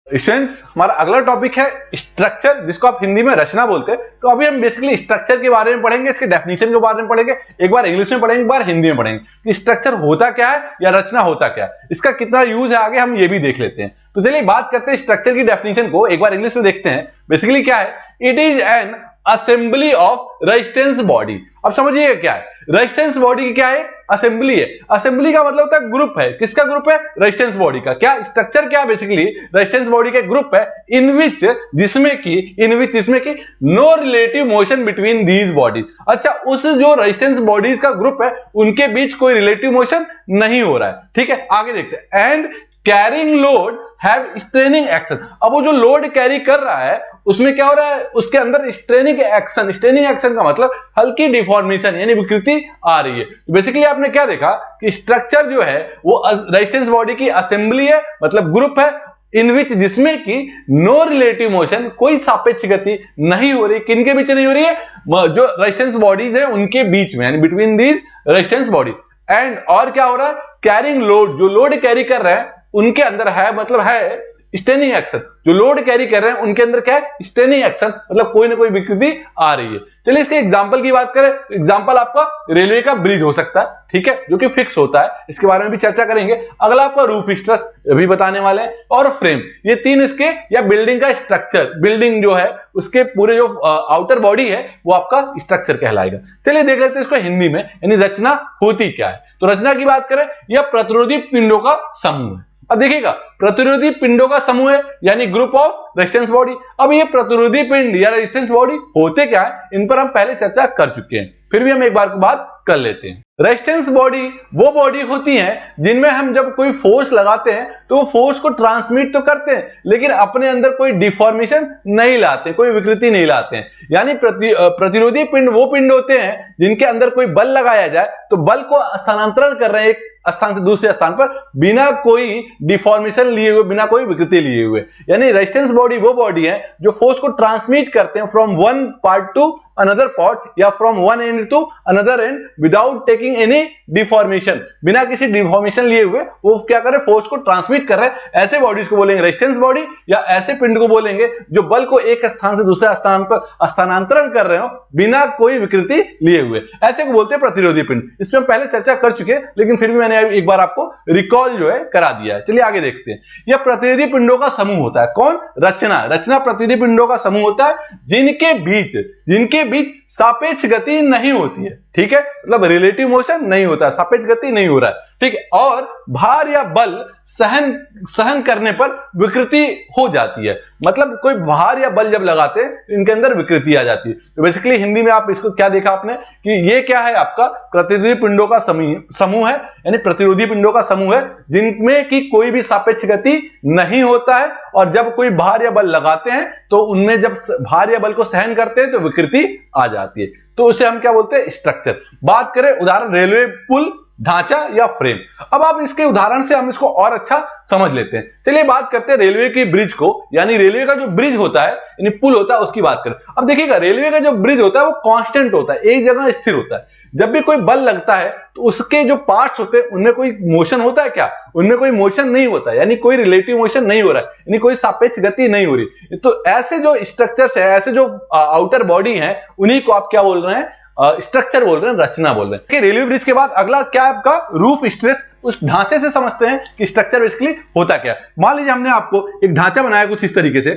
Students, हमारा अगला topic है स्ट्रक्चर, जिसको आप हिंदी में रचना बोलते हैं। तो अभी हम बेसिकली स्ट्रक्चर के बारे में पढ़ेंगे, इसके डेफिनेशन के बारे में पढ़ेंगे, एक बार इंग्लिश में पढ़ेंगे, एक बार हिंदी में पढ़ेंगे कि स्ट्रक्चर होता क्या है या रचना होता क्या है, इसका कितना यूज है आगे हम ये भी देख लेते हैं। तो चलिए बात करते हैं स्ट्रक्चर की डेफिनेशन को, एक बार इंग्लिश में देखते हैं। बेसिकली क्या है, it is an assembly of resistance body. अब समझिए क्या है, रेजिस्टेंस बॉडी की क्या है, असेंबली है। असेंबली का मतलब होता है ग्रुप है, किसका ग्रुप है, रेजिस्टेंस बॉडी का। क्या स्ट्रक्चर क्या है, बेसिकली रेजिस्टेंस बॉडी का ग्रुप है इन विच जिसमें की no relative motion between these bodies. अच्छा, उस जो रेजिस्टेंस बॉडीज का ग्रुप है उनके बीच कोई रिलेटिव मोशन नहीं हो रहा है। ठीक है, आगे देखते हैं। And carrying load have straining action. अब वो जो लोड कैरी कर रहा है उसमें क्या हो रहा है, उसके अंदर स्ट्रेनिंग एक्शन। स्ट्रेनिंग एक्शन का मतलब हल्की डिफॉर्मेशन यानी विकृति आ रही है। तो बेसिकली आपने क्या देखा कि स्ट्रक्चर जो है वो रेजिस्टेंस बॉडी की असेंबली है, मतलब ग्रुप है इन विच जिसमें कि नो रिलेटिव मोशन, कोई सापेक्ष गति नहीं हो रही। किनके बीच नहीं हो रही है, जो रेजिस्टेंस बॉडीज है उनके बीच में, यानी between these resistance body. And और क्या हो रहा है, कैरिंग लोड, जो लोड कैरी कर रहे हैं उनके अंदर है, मतलब है स्ट्रेनिंग एक्शन। जो लोड कैरी कर रहे हैं उनके अंदर क्या है, स्ट्रेनिंग एक्शन, मतलब कोई ना कोई विकृति आ रही है। चलिए इसके एग्जांपल की बात करें, एग्जांपल आपका रेलवे का ब्रिज हो सकता है, ठीक है, जो कि फिक्स होता है, इसके बारे में भी चर्चा करेंगे। अगला आपका रूफ स्ट्रस भी बताने वाले हैं, और फ्रेम, ये तीन इसके या बिल्डिंग का स्ट्रक्चर, बिल्डिंग जो है उसके पूरे जो आउटर बॉडी है वो आपका स्ट्रक्चर कहलाएगा। चलिए देख लेते हैं इसको हिंदी में, यानी रचना होती क्या है। तो रचना की बात करें, यह प्रतिरोधी पिंडों का समूह है। अब देखिएगा, प्रतिरोधी पिंडों का समूह है यानी ग्रुप ऑफ रेजिस्टेंस बॉडी। अब ये प्रतिरोधी पिंड या रेजिस्टेंस बॉडी होते क्या है, इन पर हम पहले चर्चा कर चुके हैं, फिर भी हम एक बार बात कर लेते हैं। रेजिस्टेंस बॉडी वो बॉडी होती है जिनमें हम जब कोई फोर्स लगाते हैं तो वो फोर्स को ट्रांसमिट तो करते हैं लेकिन अपने अंदर कोई डिफॉर्मेशन नहीं लाते, कोई विकृति नहीं लाते हैं। यानी प्रतिरोधी पिंड वो पिंड होते हैं जिनके अंदर कोई बल लगाया जाए तो बल को स्थानांतरण कर रहे हैं एक स्थान से दूसरे स्थान पर बिना कोई डिफॉर्मेशन लिए हुए, बिना कोई विकृति लिए हुए। यानी रेजिस्टेंस बॉडी वो बॉडी है जो फोर्स को ट्रांसमिट करते हैं from one part to another part या from one end to another end without taking any deformation. बिना किसी डिफॉर्मेशन लिए हुए वो क्या कर रहे हैं, फोर्स को ट्रांसमिट कर रहे हैं। ऐसे बॉडीज को बोलेंगे रेजिस्टेंस बॉडी, या ऐसे पिंड को बोलेंगे जो बल को एक स्थान से दूसरे स्थान पर स्थानांतरण कर रहे हो बिना कोई विकृति लिए हुए, ऐसे को बोलते हैं प्रतिरोधी पिंड। इसमें हम पहले चर्चा कर चुके हैं लेकिन फिर भी मैंने एक बार आपको रिकॉल जो है करा दिया है। चलिए आगे देखते हैं। यह प्रतिरोधी पिंडों का समूह होता है। कौन, रचना। रचना प्रतिरोधी पिंडों का समूह होता है जिनके बीच सापेक्ष गति नहीं होती है। ठीक है, मतलब रिलेटिव मोशन नहीं होता, सापेक्ष गति नहीं हो रहा है। ठीक है, और भार या बल सहन करने पर विकृति हो जाती है। मतलब कोई भार या बल जब लगाते हैं इनके अंदर विकृति आ जाती है। तो बेसिकली हिंदी में आप इसको क्या देखा आपने कि ये क्या है, आपका प्रतिरोधी पिंडों का समूह है, यानी प्रतिरोधी पिंडों का समूह है जिनमें कि कोई भी सापेक्ष गति नहीं होता है, और जब कोई भार या बल लगाते हैं तो उनमें जब भार या बल को सहन करते हैं तो विकृति आ जाती है। तो उसे हम क्या बोलते हैं, स्ट्रक्चर। बात करें उदाहरण रेलवे पुल, ढांचा या फ्रेम। अब आप इसके उदाहरण से हम इसको और अच्छा समझ लेते हैं। चलिए बात करते हैं रेलवे की ब्रिज को, यानी रेलवे का जो ब्रिज होता है यानी पुल होता है उसकी बात करें। अब देखिएगा, रेलवे का जो ब्रिज होता है वो कांस्टेंट होता है, एक जगह स्थिर होता है। जब भी कोई बल लगता है तो उसके जो पार्ट्स होते हैं उनमें कोई मोशन होता है क्या, उनमें कोई मोशन नहीं होता है, यानी कोई रिलेटिव मोशन नहीं हो रहा है, यानी कोई सापेक्ष गति नहीं हो रही। तो ऐसे जो स्ट्रक्चर्स है, ऐसे जो आउटर बॉडी है, उन्हीं को आप क्या बोल रहे हैं, स्ट्रक्चर बोल रहे हैं, रचना बोल रहे हैं। रेलवे ब्रिज के बाद अगला क्या है आपका, रूफ स्ट्रेस। उस ढांचे से समझते हैं कि स्ट्रक्चर बेसिकली होता क्या है। मान लीजिए हमने आपको एक ढांचा बनाया कुछ इस तरीके से,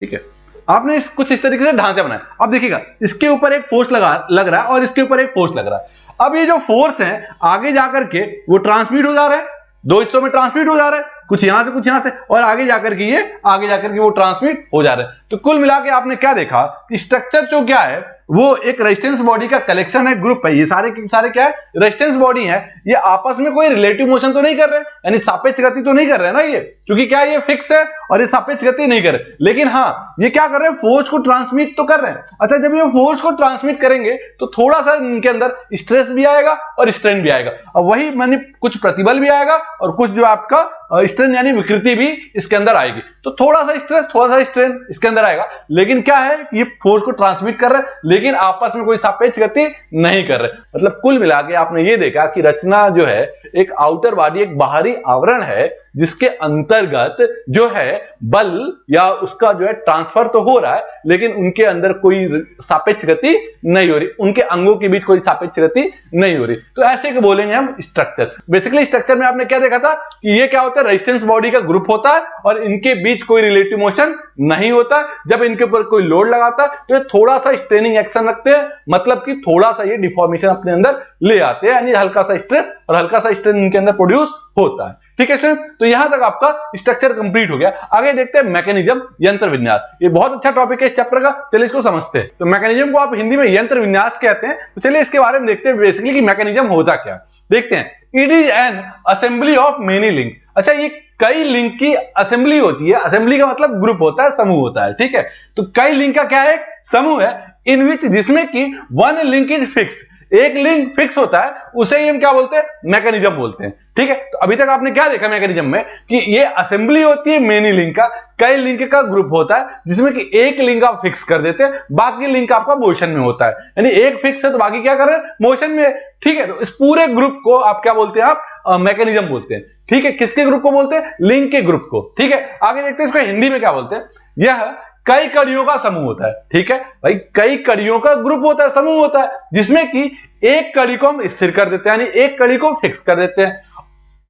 ठीक है, आपने कुछ इस तरीके से ढांचा बनाया। अब देखिएगा, इसके ऊपर एक फोर्स लग रहा है और इसके ऊपर एक फोर्स लग रहा है। अब ये जो फोर्स है आगे जाकर के वो ट्रांसमिट हो जा रहा है, दो हिस्सों में ट्रांसमिट हो जा रहा है, कुछ यहां से कुछ यहां से, और आगे जाकर के वो ट्रांसमिट हो जा रहा है। तो कुल मिला के आपने क्या देखा कि स्ट्रक्चर जो क्या है वो एक रेजिस्टेंस बॉडी का कलेक्शन है, ग्रुप है। ये सारे के सारे क्या है, रेजिस्टेंस बॉडी है। ये आपस में कोई रिलेटिव मोशन तो नहीं कर रहे, यानी सापेक्ष गति तो नहीं कर रहे ना ये, क्योंकि क्या ये फिक्स है और ये सापेक्ष गति नहीं कर रहे। लेकिन हाँ, ये क्या कर रहे हैं, फोर्स को ट्रांसमिट तो कर रहे हैं। अच्छा, जब ये फोर्स को ट्रांसमिट करेंगे तो थोड़ा सा इनके अंदर स्ट्रेस भी आएगा और स्ट्रेन भी आएगा, और वही मानी कुछ प्रतिबल भी आएगा और कुछ जो आपका स्ट्रेन यानी विकृति भी इसके अंदर आएगी। तो थोड़ा सा स्ट्रेस, थोड़ा सा स्ट्रेन इसके अंदर आएगा। लेकिन क्या है, ये फोर्स को ट्रांसमिट कर रहा है लेकिन आपस में कोई सापेक्ष गति नहीं कर रहे। मतलब कुल मिला के आपने ये देखा कि रचना जो है एक आउटर बॉडी, एक बाहरी आवरण है जिसके अंतर्गत जो है बल या उसका जो है ट्रांसफर तो हो रहा है, लेकिन उनके अंदर कोई सापेक्ष गति नहीं हो रही, उनके अंगों के बीच कोई सापेक्ष गति नहीं हो रही। तो ऐसे के बोलेंगे हम स्ट्रक्चर। बेसिकली स्ट्रक्चर में आपने क्या देखा था कि ये क्या होता है, रेजिस्टेंस बॉडी का ग्रुप होता है और इनके बीच कोई रिलेटिव मोशन नहीं होता। जब इनके ऊपर कोई लोड लगाता है तो ये थोड़ा सा स्ट्रेनिंग एक्शन रखते हैं, मतलब कि थोड़ा सा ये डिफॉर्मेशन अपने अंदर ले आते हैं, यानी हल्का सा स्ट्रेस और हल्का सा स्ट्रेन इनके अंदर प्रोड्यूस होता है। ठीक है स्टूडेंट, तो यहां तक आपका स्ट्रक्चर कंप्लीट हो गया। आगे देखते हैं मैकेनिज्म, यंत्र विन्यास। ये बहुत अच्छा टॉपिक है इस चैप्टर का, चलिए इसको समझते हैं। तो मैकेनिज्म को आप हिंदी में यंत्र विन्यास कहते हैं। तो चलिए इसके बारे में देखते हैं बेसिकली कि मैकेनिज्म होता क्या। देखते हैं, it is an assembly of many link. अच्छा, ये कई लिंक की असेंबली होती है। असेंबली का मतलब ग्रुप होता है, समूह होता है। ठीक है, तो कई लिंक का क्या है, समूह है, इन विच, जिसमें कि वन लिंक इज फिक्स्ड, एक लिंक फिक्स होता है, उसे ही हम क्या बोलते हैं, मैकेनिज्म बोलते हैं। ठीक है, तो अभी तक आपने क्या देखा मैकेनिज्म में कि ये असेंबली होती है मेनी लिंक का, कई लिंक का ग्रुप होता है जिसमें कि एक लिंक आप फिक्स कर देते हैं, बाकी लिंक आपका मोशन में होता है। यानी एक फिक्स है तो बाकी क्या कर रहे हैं, मोशन में। ठीक है, तो इस पूरे ग्रुप को आप क्या बोलते हैं, आप मैकेनिज्म बोलते हैं। ठीक है, किसके ग्रुप को बोलते हैं, लिंक के ग्रुप को। ठीक है, आगे देखते हैं इसको हिंदी में क्या बोलते हैं। यह कई कड़ियों का समूह होता है। ठीक है भाई, कई कड़ियों का ग्रुप होता है, समूह होता है, जिसमें कि एक कड़ी को हम स्थिर कर देते हैं, यानी एक कड़ी को फिक्स कर देते हैं,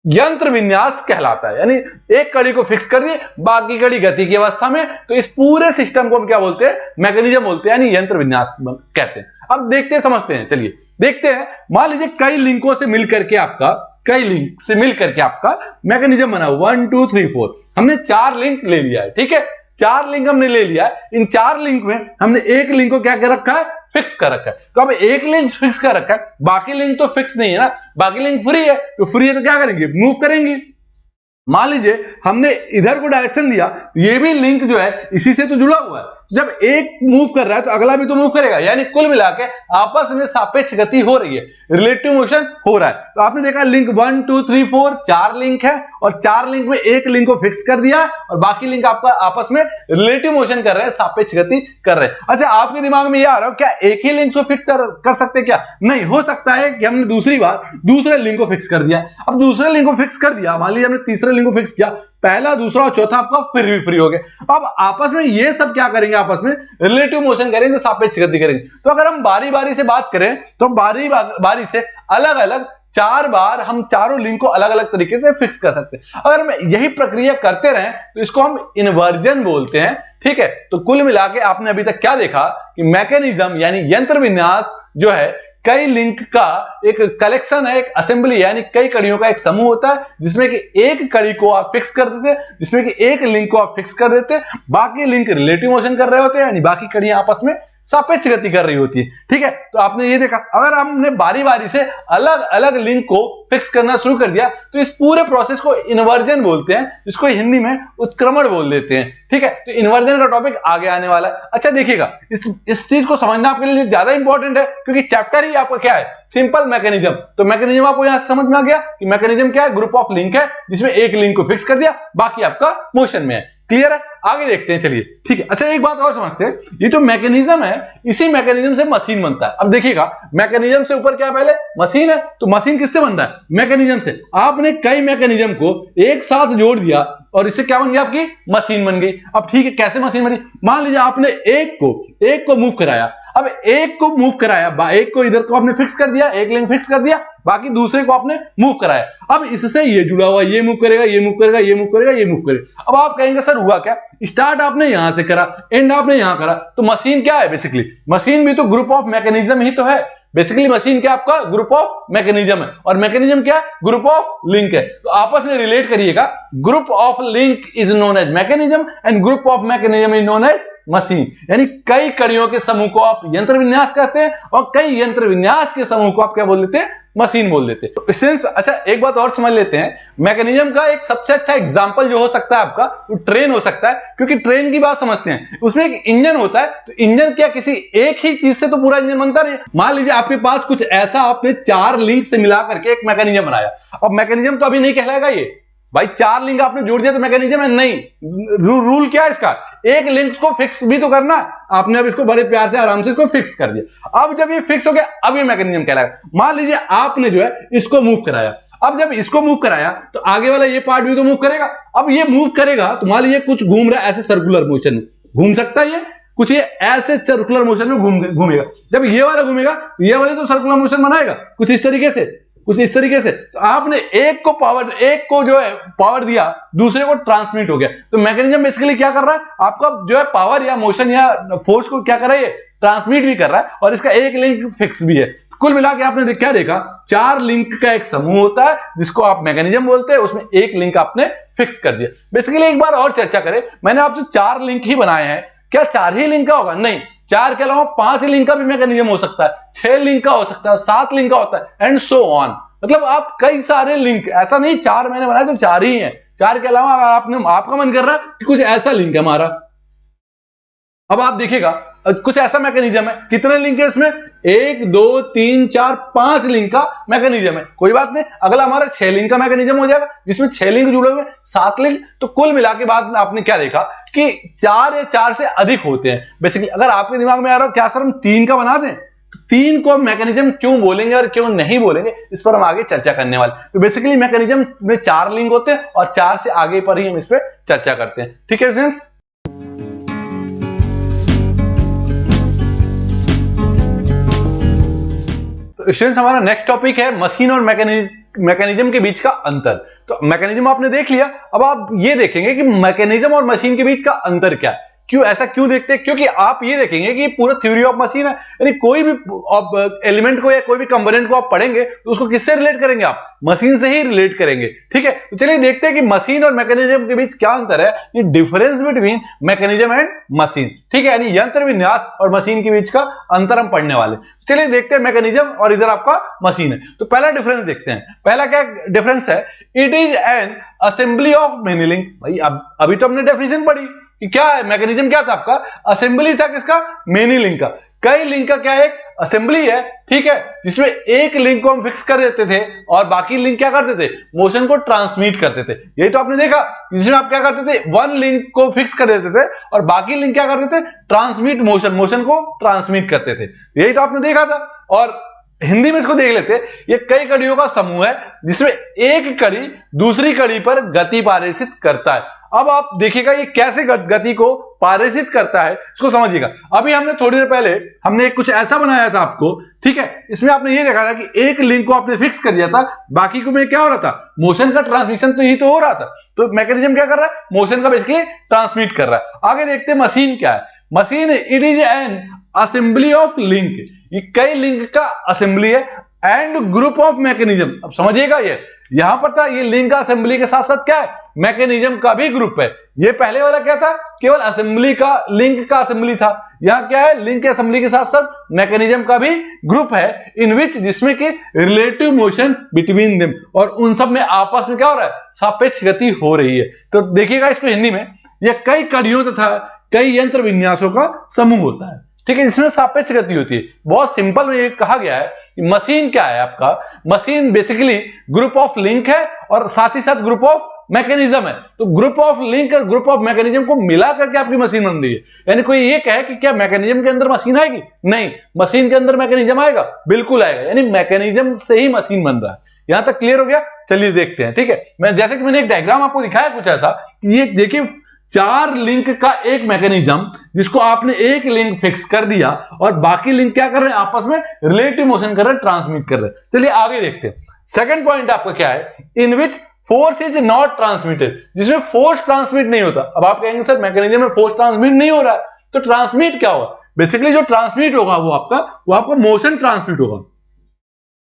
यंत्र विन्यास कहलाता है। यानी एक कड़ी को फिक्स कर दिए, बाकी कड़ी गति की अवस्था में, तो इस पूरे सिस्टम को हम क्या बोलते हैं, मैकेनिज्म बोलते हैं, यानी यंत्र विन्यास कहते हैं। अब देखते हैं, समझते हैं, चलिए देखते हैं। मान लीजिए कई लिंकों से मिलकर के आपका, कई लिंक से मिलकर के आपका मैकेनिज्म बना, 1 2 3 4, हमने 4 लिंक ले लिया है। ठीक है, 4 लिंक हमने ले लिया है। इन 4 लिंक में हमने एक लिंक को क्या कर रखा है, फिक्स कर रखा है। तो अब एक लिंक फिक्स कर रखा है, बाकी लिंक तो फिक्स नहीं है ना, बाकी लिंक फ्री है, तो फ्री है तो क्या करेंगे, मूव करेंगे। मान लीजिए हमने इधर को डायरेक्शन दिया, ये भी लिंक जो है इसी से तो जुड़ा हुआ है, जब एक मूव कर रहा है तो अगला भी तो मूव करेगा, यानी कुल मिला के आपस में सापेक्ष गति हो रही है, रिलेटिव मोशन हो रहा है। तो आपने देखा लिंक 1 2 3 4 4 लिंक है, और 4 लिंक में एक लिंक को फिक्स कर दिया और बाकी लिंक आपका आपस में रिलेटिव मोशन कर रहे हैं, सापेक्ष गति कर रहे हैं। अच्छा, आपके दिमाग में ये आ रहा हो क्या एक ही लिंक को फिक्स कर सकते क्या, नहीं, हो सकता है कि हमने दूसरी बार दूसरे लिंक को फिक्स कर दिया। अब दूसरे लिंक को फिक्स कर दिया, मान लीजिए हमने तीसरे लिंक को फिक्स किया, पहला दूसरा और चौथा आपका फिर भी फ्री हो गया। अब आपस में ये सब क्या करेंगे, आपस में रिलेटिव मोशन करेंगे, सापेक्ष गति करेंगे। तो अगर हम बारी बारी से बात करें तो बारी बारी से अलग अलग 4 बार हम चारों लिंक को अलग अलग तरीके से फिक्स कर सकते हैं। अगर हम यही प्रक्रिया करते रहें तो इसको हम इन्वर्जन बोलते हैं। ठीक है, तो कुल मिला के आपने अभी तक क्या देखा कि मैकेनिज्म यानी यंत्र विन्यास जो है कई लिंक का एक कलेक्शन है, एक असेंबली, यानी कई कड़ियों का एक समूह होता है, जिसमें कि एक कड़ी को आप फिक्स कर देते हैं, जिसमें कि एक लिंक को आप फिक्स कर देते हैं, बाकी लिंक रिलेटिव मोशन कर रहे होते हैं, यानी बाकी कड़ियां आपस में सापेक्ष गति कर रही होती है। ठीक है, तो आपने ये देखा, अगर हमने बारी बारी से अलग अलग लिंक को फिक्स करना शुरू कर दिया तो इस पूरे प्रोसेस को इन्वर्जन बोलते हैं, जिसको हिंदी में उत्क्रमण बोल देते हैं। ठीक है, तो इन्वर्जन का टॉपिक आगे आने वाला है। अच्छा देखिएगा, इस चीज को समझना आपके लिए ज्यादा इंपॉर्टेंट है, क्योंकि चैप्टर ही आपका क्या है, सिंपल मैकेनिज्म। तो मैकेनिज्म आपको यहां से समझ में आ गया कि मैकेनिज्म क्या है, ग्रुप ऑफ लिंक है जिसमें एक लिंक को फिक्स कर दिया, बाकी आपका मोशन में है। क्लियर है, आगे देखते हैं, चलिए। ठीक है, अच्छा एक बात और समझते हैं, ये जो मैकेनिज्म है, इसी मैकेनिज्म से मशीन बनता है। अब देखिएगा, मैकेनिज्म से ऊपर क्या पहले मशीन है, तो मशीन किससे बनता है, मैकेनिज्म से। आपने कई मैकेनिज्म को एक साथ जोड़ दिया और इससे क्या बन गया, आपकी मशीन बन गई। अब ठीक है, कैसे मशीन बनी, मान लीजिए आपने एक को मूव कराया, अब एक को मूव कराया, एक को इधर को आपने फिक्स कर दिया, एक लिंक फिक्स कर दिया, बाकी दूसरे को आपने मूव कराया। अब इससे ये जुड़ा हुआ, ये मूव करेगा, ये मूव करेगा, ये मूव करेगा, ये मूव करेगा। अब आप कहेंगे सर हुआ क्या, स्टार्ट आपने यहां से करा, एंड आपने यहां करा, तो मशीन क्या है, बेसिकली मशीन भी तो ग्रुप ऑफ मैकेनिज्म ही तो है। बेसिकली मशीन क्या आपका ग्रुप ऑफ मैकेनिज्म है, और मैकेनिज्म क्या है, ग्रुप ऑफ लिंक है। तो आपस में रिलेट करिएगा, group of link is known as mechanism and group of mechanism is known as machine. यानी कई कड़ियों के समूह को आप यंत्र विन्यास कहते हैं, और कई यंत्र विन्यास के समूह को आप क्या बोल देते हैं, मशीन बोल देते हैं। तो सेंस, अच्छा एक बात और समझ लेते हैं, मैकेनिज्म का एक सबसे अच्छा एग्जांपल जो हो सकता है आपका, वो ट्रेन हो सकता है, क्योंकि ट्रेन की बात समझते हैं, उसमें एक इंजन होता है, तो इंजन क्या किसी एक ही चीज से तो पूरा इंजन बनता नहीं। मान लीजिए आपके पास कुछ ऐसा, आपने 4 लिंक से मिला करके एक मैकेनिज्म बनाया। अब मैकेनिज्म तो अभी नहीं कहलाएगा ये, भाई 4 लिंक आपने जोड़ दिया तो मैकेनिज्म है नहीं। रूल क्या है इसका, एक लिंक को फिक्स भी तो करना। आपने अब इसको बड़े प्यार से आराम से इसको फिक्स कर दिया। अब जब ये फिक्स हो गया अब ये मैकेनिज्म कहलाएगा। मान लीजिए आपने जो है इसको मूव कराया, अब जब इसको मूव कराया तो आगे वाला ये पार्ट भी तो मूव करेगा। अब ये मूव करेगा तो मान लीजिए कुछ घूम रहा है ऐसे सर्कुलर मोशन में, घूम सकता है ये कुछ, ये ऐसे सर्कुलर मोशन में घूमेगा। जब ये वाला घूमेगा ये वाले तो सर्कुलर मोशन बनाएगा कुछ इस तरीके से, कुछ इस तरीके से। तो आपने एक को जो है पावर दिया, दूसरे को ट्रांसमिट हो गया। तो मैकेनिज्म बेसिकली क्या कर रहा है, आपका जो है पावर या मोशन या फोर्स को क्या कर रहा है, ये ट्रांसमिट भी कर रहा है और इसका एक लिंक फिक्स भी है। कुल मिला के आपने क्या देखा, 4 लिंक का एक समूह होता है जिसको आप मैकेनिज्म बोलते हैं, उसमें एक लिंक आपने फिक्स कर दिया। बेसिकली एक बार और चर्चा करें, मैंने आपसे 4 लिंक ही बनाए हैं, क्या 4 ही लिंक का होगा? नहीं, 4 के अलावा 5 लिंक का भी मैकेनिज्म हो सकता है, 6 लिंक का हो सकता है, 7 लिंक का होता है एंड सो ऑन। मतलब आप कई सारे लिंक, ऐसा नहीं 4 मैंने बनाए तो 4 ही हैं, 4 के अलावा आपका मन कर रहा है कि कुछ ऐसा लिंक है हमारा। अब आप देखिएगा कुछ ऐसा मैकेनिज्म है, कितने लिंक है इसमें, 1 2 3 4 5 लिंक का मैकेनिज्म है। कोई बात नहीं, अगला हमारा 6 लिंक का मैकेनिज्म हो जाएगा जिसमें 6 लिंक जुड़े हुए, 7 लिंक। तो कुल मिला के बाद में आपने क्या देखा कि 4 या 4 से अधिक होते हैं। बेसिकली अगर आपके दिमाग में आ रहा हो क्या सर हम 3 का बना दें, तो 3 को हम मैकेनिज्म क्यों बोलेंगे और क्यों नहीं बोलेंगे, इस पर हम आगे चर्चा करने वाले। तो बेसिकली मैकेनिज्म में 4 लिंक होते हैं और 4 से आगे पर ही हम इस पर चर्चा करते हैं। ठीक है फ्रेंड्स। स्टूडेंट्स हमारा नेक्स्ट टॉपिक है मशीन और मैकेनिज्म के बीच का अंतर। तो मैकेनिज्म आपने देख लिया, अब आप ये देखेंगे कि मैकेनिज्म और मशीन के बीच का अंतर क्या है। क्यों ऐसा क्यों देखते हैं, क्योंकि आप ये देखेंगे कि पूरा थ्योरी ऑफ मशीन है, यानी कोई भी एलिमेंट को या कोई भी कंपोनेंट को आप पढ़ेंगे तो उसको किससे रिलेट करेंगे, आप मशीन से ही रिलेट करेंगे। ठीक है, तो चलिए देखते हैं कि मशीन और मैकेनिज्म के बीच क्या अंतर है, difference between mechanism and machine. ठीक है, यानी यंत्र विन्यास और मशीन के बीच का अंतर हम पढ़ने वाले। चलिए देखते हैं मैकेनिज्म और इधर आपका मशीन है। तो पहला डिफरेंस देखते हैं। पहला क्या डिफरेंस है, it is an assembly of many link. भाई अभी तो हमने डेफिनेशन पढ़ी कि क्या है मैकेनिज्म, क्या था आपका, असेंबली था किसका, मेनी लिंक का। कई लिंक का क्या एक असेंबली है, ठीक है, जिसमें एक लिंक को हम फिक्स कर देते थे और बाकी लिंक क्या करते थे, मोशन को ट्रांसमिट करते थे। यही तो आपने देखा, जिसमें आप क्या करते थे, वन लिंक को फिक्स कर देते थे और बाकी लिंक क्या करते थे, ट्रांसमिट मोशन को ट्रांसमिट करते थे। यही तो आपने देखा था। और हिंदी में इसको देख लेते, ये कई कड़ियों का समूह है जिसमें एक कड़ी दूसरी कड़ी पर गति पारित करता है। अब आप देखिएगा ये कैसे गति को पारित करता है, इसको समझिएगा। अभी हमने थोड़ी देर पहले हमने कुछ ऐसा बनाया था आपको, ठीक है, इसमें आपने ये देखा था कि एक लिंक को आपने फिक्स कर दिया था, बाकी को में क्या हो रहा था, मोशन का ट्रांसमिशन तो ही तो हो रहा था। तो मैकेनिज्म क्या कर रहा है, मोशन का बेसिकली ट्रांसमिट कर रहा है। आगे देखते हैं मशीन क्या है। Machine it is an assembly of link, ये कई लिंक का असेंबली है एंड ग्रुप ऑफ मैकेनिज्म। अब समझिएगा ये यहां पर था, ये लिंक का असेंबली के साथ साथ क्या है, मैकेनिज्म का भी ग्रुप है। ये पहले वाला क्या था, केवल असेंबली का, लिंक का असेंबली था। यहां क्या है, लिंक के असेंबली के साथ साथ मैकेनिज्म का भी ग्रुप है, इन विच जिसमें कि रिलेटिव मोशन बिटवीन देम, और उन सब में आपस में क्या हो रहा है, सापेक्ष गति हो रही है। तो देखिएगा इसको हिंदी में, यह कई कड़ियों तथा कई यंत्र विन्यासों का समूह होता है, ठीक है, जिसमें सापेक्ष गति होती है। बहुत सिंपल में ये कहा गया है कि मशीन क्या है आपका, machine basically group of link है और साथ ही साथ ग्रुप ऑफ मैकेनिज्म है। तो ग्रुप ऑफ लिंक और ग्रुप ऑफ मैकेनिज्म को मिला करके आपकी मशीन बन रही है। यानी कोई ये कहे कि क्या मैकेनिज्म के अंदर मशीन आएगी, नहीं, मशीन के अंदर मैकेनिज्म आएगा, बिल्कुल आएगा। यानी मैकेनिज्म से ही मशीन बन रहा है। यहां तक क्लियर हो गया। चलिए देखते हैं, ठीक है। मैं जैसे कि मैंने एक डायग्राम आपको दिखाया कुछ ऐसा, ये देखिए 4 लिंक का एक मैकेनिज्म जिसको आपने एक लिंक फिक्स कर दिया और बाकी लिंक क्या कर रहे हैं, आपस में रिलेटिव मोशन कर रहे हैं, ट्रांसमिट कर रहे हैं। चलिए आगे देखते हैं। सेकंड पॉइंट आपका क्या है, in which force is not transmitted, जिसमें फोर्स ट्रांसमिट नहीं होता। अब आप कहेंगे सर मैकेनिज्म में फोर्स ट्रांसमिट नहीं हो रहा है, तो ट्रांसमिट क्या होगा, बेसिकली जो ट्रांसमिट होगा वो आपका मोशन ट्रांसमिट होगा,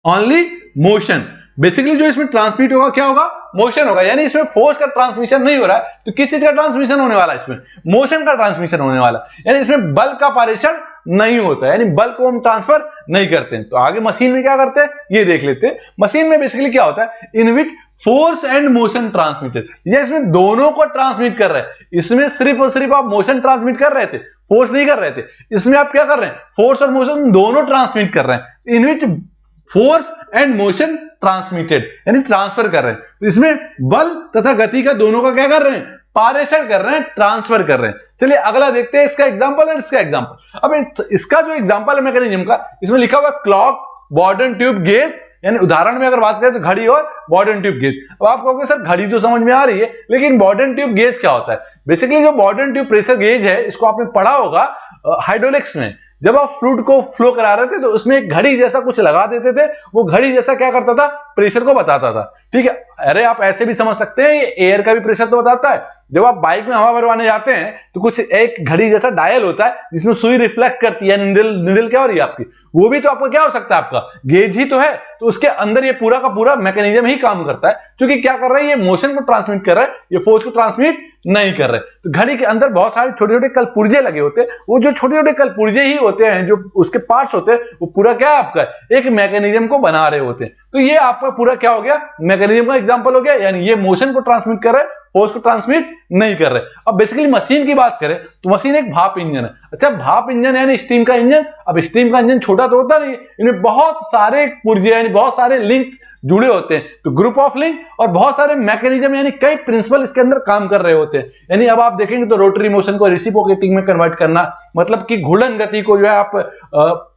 ओनली मोशन। बेसिकली जो इसमें ट्रांसमिट होगा क्या होगा, मोशन होगा। यानी इसमें फोर्स का ट्रांसमिशन नहीं हो रहा है, तो किस चीज का ट्रांसमिशन होने वाला है, इसमें मोशन का ट्रांसमिशन होने वाला है। यानी इसमें बल का पारेषण नहीं होता है, यानी बल को हम ट्रांसफर नहीं करते हैं। तो आगे मशीन में क्या करते हैं ये देख लेते हैं। मशीन में बेसिकली क्या होता है, in which force and motion transmitted, ये इसमें दोनों को ट्रांसमिट कर रहे हैं। इसमें सिर्फ और सिर्फ आप मोशन ट्रांसमिट कर रहे थे, फोर्स नहीं कर रहे थे। इसमें आप क्या कर रहे हैं, फोर्स और मोशन दोनों ट्रांसमिट कर रहे हैं। In which force and motion transmitted, यानी ट्रांसफर कर रहे हैं। तो इसमें बल तथा गति का दोनों का क्या कर रहे हैं, पारेषण कर रहे हैं, ट्रांसफर कर रहे हैं। चलिए अगला देखते हैं इसका एग्जांपल और इसका एग्जांपल। अब इसका जो एग्जांपल है मैकेनिज्म का, इसमें लिखा हुआ क्लॉक, बॉर्डन ट्यूब, गेज, यानी उदाहरण में अगर बात करें तो घड़ी और बॉर्डन ट्यूब गेज। अब आप कहोगे सर घड़ी तो समझ में आ रही है, लेकिन बॉर्डन ट्यूब गेज क्या होता है? बेसिकली जो बॉर्डन ट्यूब प्रेशर गेज है, इसको आपने पढ़ा होगा हाइड्रोलिक्स में। जब आप फ्लूइड को फ्लो करा रहे थे तो उसमें एक घड़ी जैसा कुछ लगा देते थे, वो घड़ी जैसा क्या करता था, प्रेशर को बताता था। ठीक है, अरे आप ऐसे भी समझ सकते हैं, ये एयर का भी प्रेशर तो बताता है। जब आप बाइक में हवा भरवाने जाते हैं तो कुछ एक घड़ी जैसा डायल होता है जिसमें सुई रिफ्लेक्ट करती है, निडल क्या हो रही है आपकी, वो भी तो आपका क्या हो सकता है, आपका गेज ही तो है। तो उसके अंदर ये पूरा का पूरा मैकेनिज्म ही काम करता है, क्योंकि क्या कर रहा है, ये मोशन को ट्रांसमिट कर रहा है, ये फोर्स को ट्रांसमिट नहीं कर रहे। तो घड़ी के अंदर बहुत सारे छोटे छोटे कलपुर्जे लगे होते हैं, वो जो छोटे छोटे कलपुर्जे ही होते हैं, जो उसके पार्ट्स होते हैं, वो पूरा क्या है आपका, एक मैकेनिज्म को बना रहे होते हैं। तो ये आपका पूरा क्या हो गया, मैकेनिज्म का एग्जांपल हो गया, यानी ये मोशन को ट्रांसमिट कर रहा है, फोर्स को ट्रांसमिट नहीं कर रहे। अब बेसिकली मशीन की बात करें तो मशीन एक भाप इंजन है। अच्छा, भाप इंजन यानी स्टीम का इंजन। अब स्टीम का इंजन छोटा तो होता नहीं, इनमें बहुत सारे पुर्जे यानी बहुत सारे लिंक्स जुड़े होते हैं, तो ग्रुप ऑफ लिंक और बहुत सारे मैकेनिज्म यानी कई प्रिंसिपल इसके अंदर काम कर रहे होते हैं। यानी अब आप देखेंगे तो रोटरी मोशन को रेसिप्रोकेटिंग में कन्वर्ट करना, मतलब कि घूर्णन गति को जो है आप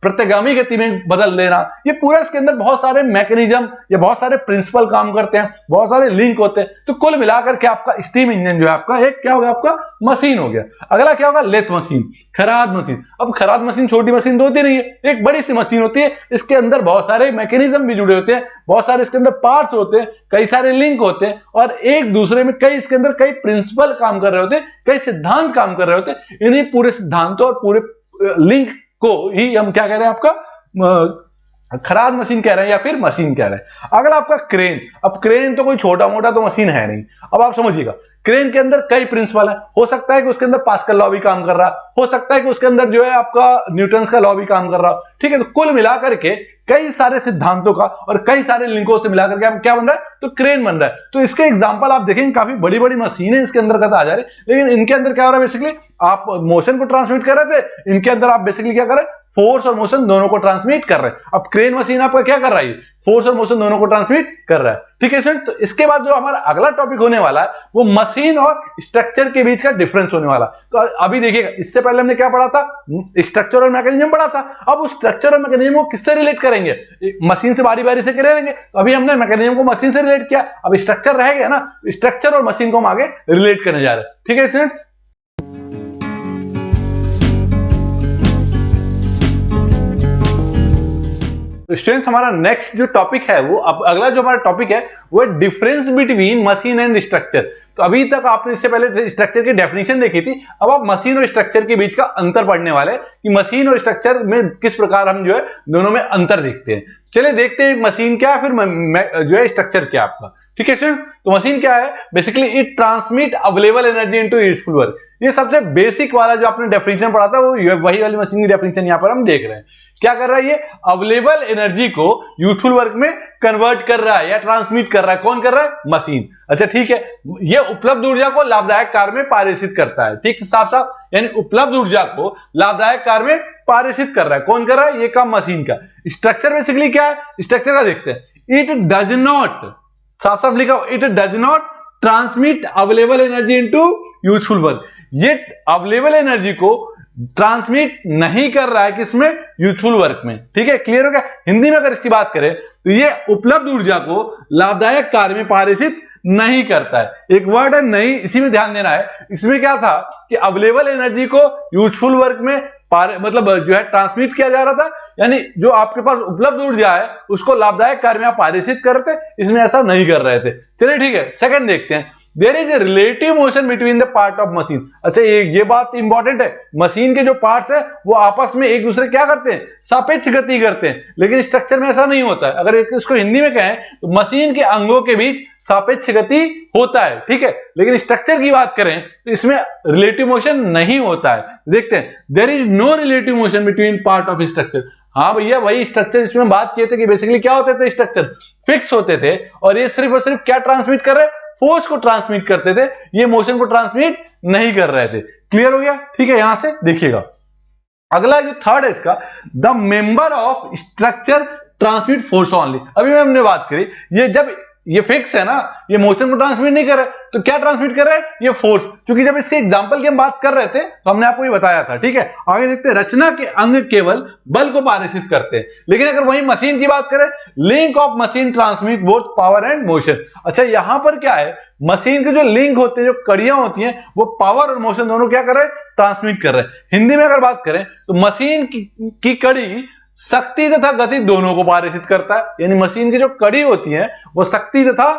प्रत्यगामी गति में बदल देना, ये पूरा इसके अंदर बहुत सारे मैकेनिज्म या बहुत सारे प्रिंसिपल काम करते हैं, बहुत सारे लिंक होते हैं। तो कुल मिलाकर के आपका स्टीम इंजन जो है आपका एक क्या हो गया, आपका मशीन हो गया। अगला क्या होगा, लेथ मशीन, खराद मशीन। अब खराद मशीन छोटी मशीन तो होती नहीं है, एक बड़ी सी मशीन होती है, इसके अंदर बहुत सारे मैकेनिज्म भी जुड़े होते हैं, बहुत सारे इसके अंदर पार्ट्स होते हैं, कई सारे लिंक होते हैं, और एक दूसरे में कई इसके अंदर कई प्रिंसिपल काम कर रहे होते हैं, कई सिद्धांत काम कर रहे होते हैं। इन्हीं पूरे सिद्धांतों और पूरे लिंक को ही हम क्या कह रहे हैं, आपका खराद मशीन कह रहे हैं या फिर मशीन कह रहे हैं। अगला आपका क्रेन। अब क्रेन तो कोई छोटा मोटा तो मशीन है नहीं। अब आप समझिएगा, क्रेन के अंदर कई प्रिंसिपल है, हो सकता है कि उसके अंदर पास्कल लॉ भी काम कर रहा, हो सकता है कि उसके अंदर जो है आपका न्यूटन का लॉ भी काम कर रहा। ठीक है, तो कुल मिलाकर के कई सारे सिद्धांतों का और कई सारे लिंकों से मिलाकर के क्या बन रहा है, तो क्रेन बन रहा है। तो इसके एग्जांपल आप देखेंगे, काफी बड़ी बड़ी मशीनें इसके अंदर कथा आ जा रही, लेकिन इनके अंदर क्या हो रहा है, बेसिकली आप मोशन को ट्रांसमिट कर रहे थे, इनके अंदर आप बेसिकली क्या कर रहे हैं, फोर्स और मोशन दोनों को ट्रांसमिट कर रहे हैं। अब क्रेन मशीन आपका क्या कर रहा है, फोर्स और मोशन दोनों को ट्रांसमिट कर रहा है। ठीक है स्टूडेंट, तो इसके बाद जो हमारा अगला टॉपिक होने वाला है वो मशीन और स्ट्रक्चर के बीच का डिफरेंस होने वाला। तो अभी देखिएगा, इससे पहले हमने क्या पढ़ा था, स्ट्रक्चर और मैकेनिज्म पढ़ा था। अब उस स्ट्रक्चर और मैकेनिज्म को किससे रिलेट करेंगे, मशीन से बारी बारी से करेंगे। तो अभी हमने मैकेनिज्म को मशीन से रिलेट किया, अब स्ट्रक्चर रह गया ना, स्ट्रक्चर और मशीन को हम आगे रिलेट करने जा रहे हैं। ठीक है स्टूडेंट्स, तो स्टूडेंट्स हमारा नेक्स्ट जो टॉपिक है वो अब अगला जो हमारा टॉपिक है वो है difference between machine and structure. तो अभी तक आपने इससे पहले स्ट्रक्चर की डेफिनेशन देखी थी, अब आप मशीन और स्ट्रक्चर के बीच का अंतर पढ़ने वाले हैं कि मशीन और स्ट्रक्चर में किस प्रकार हम जो है दोनों में अंतर देखते हैं। चलिए देखते हैं मशीन क्या है, फिर जो है स्ट्रक्चर क्या आपका। ठीक है स्टूडेंट, तो मशीन क्या है, basically it transmit available energy into useful work. ये सबसे बेसिक वाला जो आपने डेफिनेशन पढ़ा था वो वही वाली मशीन की डेफिनेशन यहाँ पर हम देख रहे हैं। क्या कर रहा है, ये अवेलेबल एनर्जी को यूजफुल वर्क में कन्वर्ट कर रहा है या ट्रांसमिट कर रहा है। कौन कर रहा है, मशीन। अच्छा ठीक है, ये उपलब्ध ऊर्जा को लाभदायक कार्य में पारिषित करता है। ठीक, साफ साफ, यानी उपलब्ध ऊर्जा को लाभदायक कार्य में पारिषित कर रहा है। कौन कर रहा है, ये काम मशीन का। स्ट्रक्चर बेसिकली क्या है, स्ट्रक्चर का देखते हैं। इट डज नॉट, साफ साफ लिखा हो, it does not transmit available energy into useful work. ये अवेलेबल एनर्जी को ट्रांसमिट नहीं कर रहा है किसमें, यूजफुल वर्क में। ठीक है, क्लियर हो गया। हिंदी में अगर इसकी बात करें तो ये उपलब्ध ऊर्जा को लाभदायक कार्य में पारिषित नहीं करता है। एक वर्ड है नहीं, इसी में ध्यान देना है। इसमें क्या था कि अवेलेबल एनर्जी को यूजफुल वर्क में मतलब जो है ट्रांसमिट किया जा रहा था, यानी जो आपके पास उपलब्ध ऊर्जा है उसको लाभदायक कार्य में आप पारिषित करते, इसमें ऐसा नहीं कर रहे थे। चलिए ठीक है, सेकंड देखते हैं। There is a relative motion between the part of machine. अच्छा ये बात इंपॉर्टेंट है, मशीन के जो पार्ट्स है वो आपस में एक दूसरे क्या करते हैं, सापेक्ष गति करते हैं, लेकिन स्ट्रक्चर में ऐसा नहीं होता है। अगर इसको हिंदी में कहें तो मशीन के अंगों के बीच सापेक्ष गति होता है। ठीक है, लेकिन स्ट्रक्चर की बात करें तो इसमें रिलेटिव मोशन नहीं होता है। देखते हैं, there is no relative motion between part of structure. हाँ भैया, वही स्ट्रक्चर इसमें बात किए थे कि बेसिकली क्या होते थे, स्ट्रक्चर फिक्स होते थे और ये सिर्फ और सिर्फ क्या ट्रांसमिट कर रहे, फोर्स को ट्रांसमिट करते थे, ये मोशन को ट्रांसमिट नहीं कर रहे थे। क्लियर हो गया। ठीक है, यहां से देखिएगा। अगला जो थर्ड है इसका, the member of structure transmit force only. अभी में हमने बात करी, ये जब ये फिक्स है ना, ये मोशन को ट्रांसमिट नहीं कर रहा है, तो क्या ट्रांसमिट कर रहा है? ये फोर्स। क्योंकि जब इसके एग्जांपल की हम बात कर रहे थे तो हमने आपको ये बताया था, ठीक है। आगे देखते हैं, रचना के अंग केवल बल को पारित करते हैं, लेकिन अगर वही मशीन की बात करें, link of machine transmit both power and motion. अच्छा, यहां पर क्या है, मशीन के जो लिंक होते हैं, जो कड़ियां होती हैं, वो पावर और मोशन दोनों क्या कर रहे हैं? ट्रांसमिट कर रहे हैं। हिंदी में अगर बात करें तो मशीन की कड़ी शक्ति तथा गति दोनों को पारित करता है, यानी मशीन की जो कड़ी होती है वो शक्ति तथा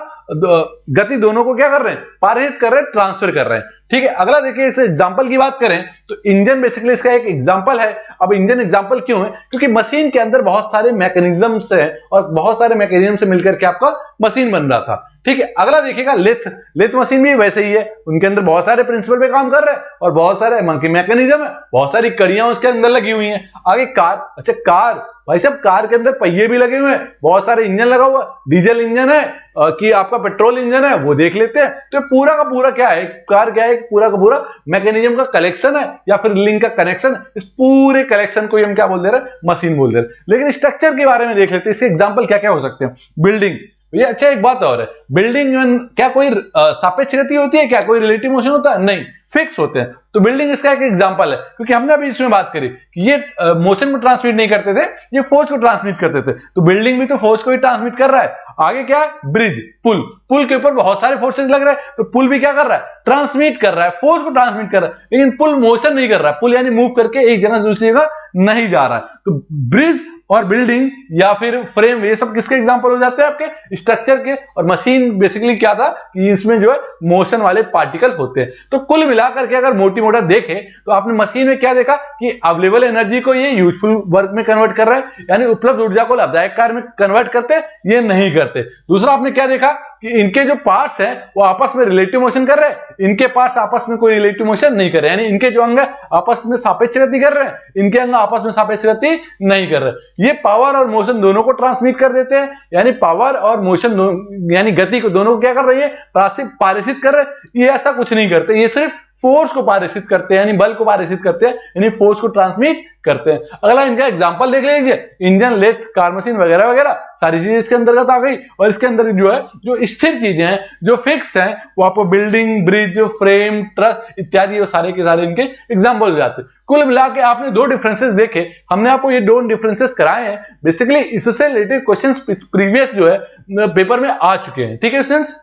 गति दोनों को क्या कर रहे हैं? पारित कर रहे हैं, ट्रांसफर कर रहे हैं, ठीक है। अगला देखिए, इस एग्जांपल की बात करें तो इंजन बेसिकली इसका एक एग्जांपल है। अब इंजन एग्जांपल क्यों है? क्योंकि मशीन के अंदर बहुत सारे मैकेनिज्म्स हैं और बहुत सारे मैकेनिज्म से मिलकर के आपका मशीन बन रहा था, ठीक है। अगला देखिएगा, लेथ मशीन भी वैसे ही है, उनके अंदर बहुत सारे प्रिंसिपल पे काम कर रहे हैं और बहुत सारे मैकेनिज्म है, बहुत सारी कड़ियां उसके अंदर लगी हुई हैं। आगे कार, अच्छा कार, भाई साहब कार के अंदर पहिए भी लगे हुए हैं, बहुत सारे इंजन लगा हुआ, डीजल इंजन है कि आपका पेट्रोल इंजन है, वो देख लेते हैं। तो पूरा का पूरा क्या है, कार क्या है, पूरा का पूरा मैकेनिज्म का कलेक्शन है या फिर लिंक का कनेक्शन। इस पूरे कलेक्शन को हम क्या बोल दे रहे हैं? मशीन बोल दे रहे हैं। लेकिन स्ट्रक्चर के बारे में देख लेते हैं, इसके एग्जांपल क्या क्या हो सकते हैं। बिल्डिंग, ये अच्छा एक बात और है, बिल्डिंग में क्या कोई सापेक्ष गति होती है? क्या कोई रिलेटिव मोशन होता है? नहीं, फिक्स होते हैं। तो बिल्डिंग इसका एक एग्जांपल है, क्योंकि हमने अभी इसमें बात करी कि ये मोशन को ट्रांसमिट नहीं करते थे, ये फोर्स को ट्रांसमिट करते थे। तो बिल्डिंग भी तो फोर्स को ही ट्रांसमिट कर रहा है। आगे क्या है? ब्रिज, पुल के ऊपर बहुत सारे फोर्सेस लग रहे हैं, तो पुल भी क्या कर रहा है? ट्रांसमिट कर रहा है, फोर्स को ट्रांसमिट कर रहा है, लेकिन पुल मोशन नहीं कर रहा है। पुल यानी मूव करके एक जगह से दूसरी जगह नहीं जा रहा है। तो ब्रिज और बिल्डिंग या फिर फ्रेम, ये सब किसके एग्जांपल हो जाते हैं? आपके स्ट्रक्चर के। और मशीन बेसिकली क्या था कि इसमें जो है मोशन वाले पार्टिकल होते हैं। तो कुल मिलाकर के अगर मोटी मोटा देखें तो आपने मशीन में क्या देखा कि अवेलेबल एनर्जी को ये यूजफुल वर्क में कन्वर्ट कर रहे हैं, यानी उपलब्ध ऊर्जा को लाभदायक कार्य में कन्वर्ट करते हैं, ये नहीं करते। दूसरा आपने क्या देखा कि इनके जो पार्ट्स हैं वो आपस में रिलेटिव मोशन कर रहे हैं, इनके पार्ट्स आपस में कोई रिलेटिव मोशन नहीं कर रहे, यानी इनके जो अंग आपस में सापेक्ष गति कर रहे हैं, इनके अंग आपस में सापेक्ष गति नहीं कर रहे। ये पावर और मोशन दोनों को ट्रांसमिट कर देते हैं, यानी पावर और मोशन यानी गति को दोनों को क्या कर रही है? पारित कर रहे हैं। ये ऐसा कुछ नहीं करते, ये सिर्फ फोर्स को पारित करते हैं, यानी बल को पारित करते हैं, यानी फोर्स को ट्रांसमिट करते हैं। अगला इनका एग्जांपल देख लीजिए, इंजन, लेथ, कार मशीन वगैरह वगैरह सारी चीजें इसके अंतर्गत आ गई। और इसके अंदर जो है जो स्थिर चीजें हैं, जो फिक्स हैं, वो आपको बिल्डिंग, ब्रिज, फ्रेम, ट्रस इत्यादि वो सारे के सारे इनके एग्जांपल हो जाते हैं। कुल मिला के आपने दो डिफरेंसेस देखे, हमने आपको ये दो डिफरेंसेस कराए हैं। बेसिकली इससे रिलेटेड क्वेश्चंस प्रीवियस जो है पेपर में आ चुके हैं, ठीक है स्टूडेंट्स।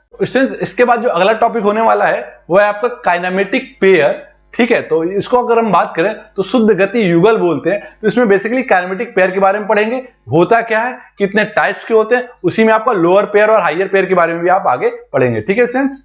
इसके बाद जो अगला टॉपिक होने वाला है वो है आपका काइनेमेटिक पेयर, ठीक है। तो इसको अगर हम बात करें तो शुद्ध गति युगल बोलते हैं। तो इसमें बेसिकली काइनेमेटिक पेयर के बारे में पढ़ेंगे, होता क्या है, कितने टाइप्स के होते हैं, उसी में आपका लोअर पेयर और हायर पेयर के बारे में भी आप आगे पढ़ेंगे, ठीक है स्टूडेंट्स।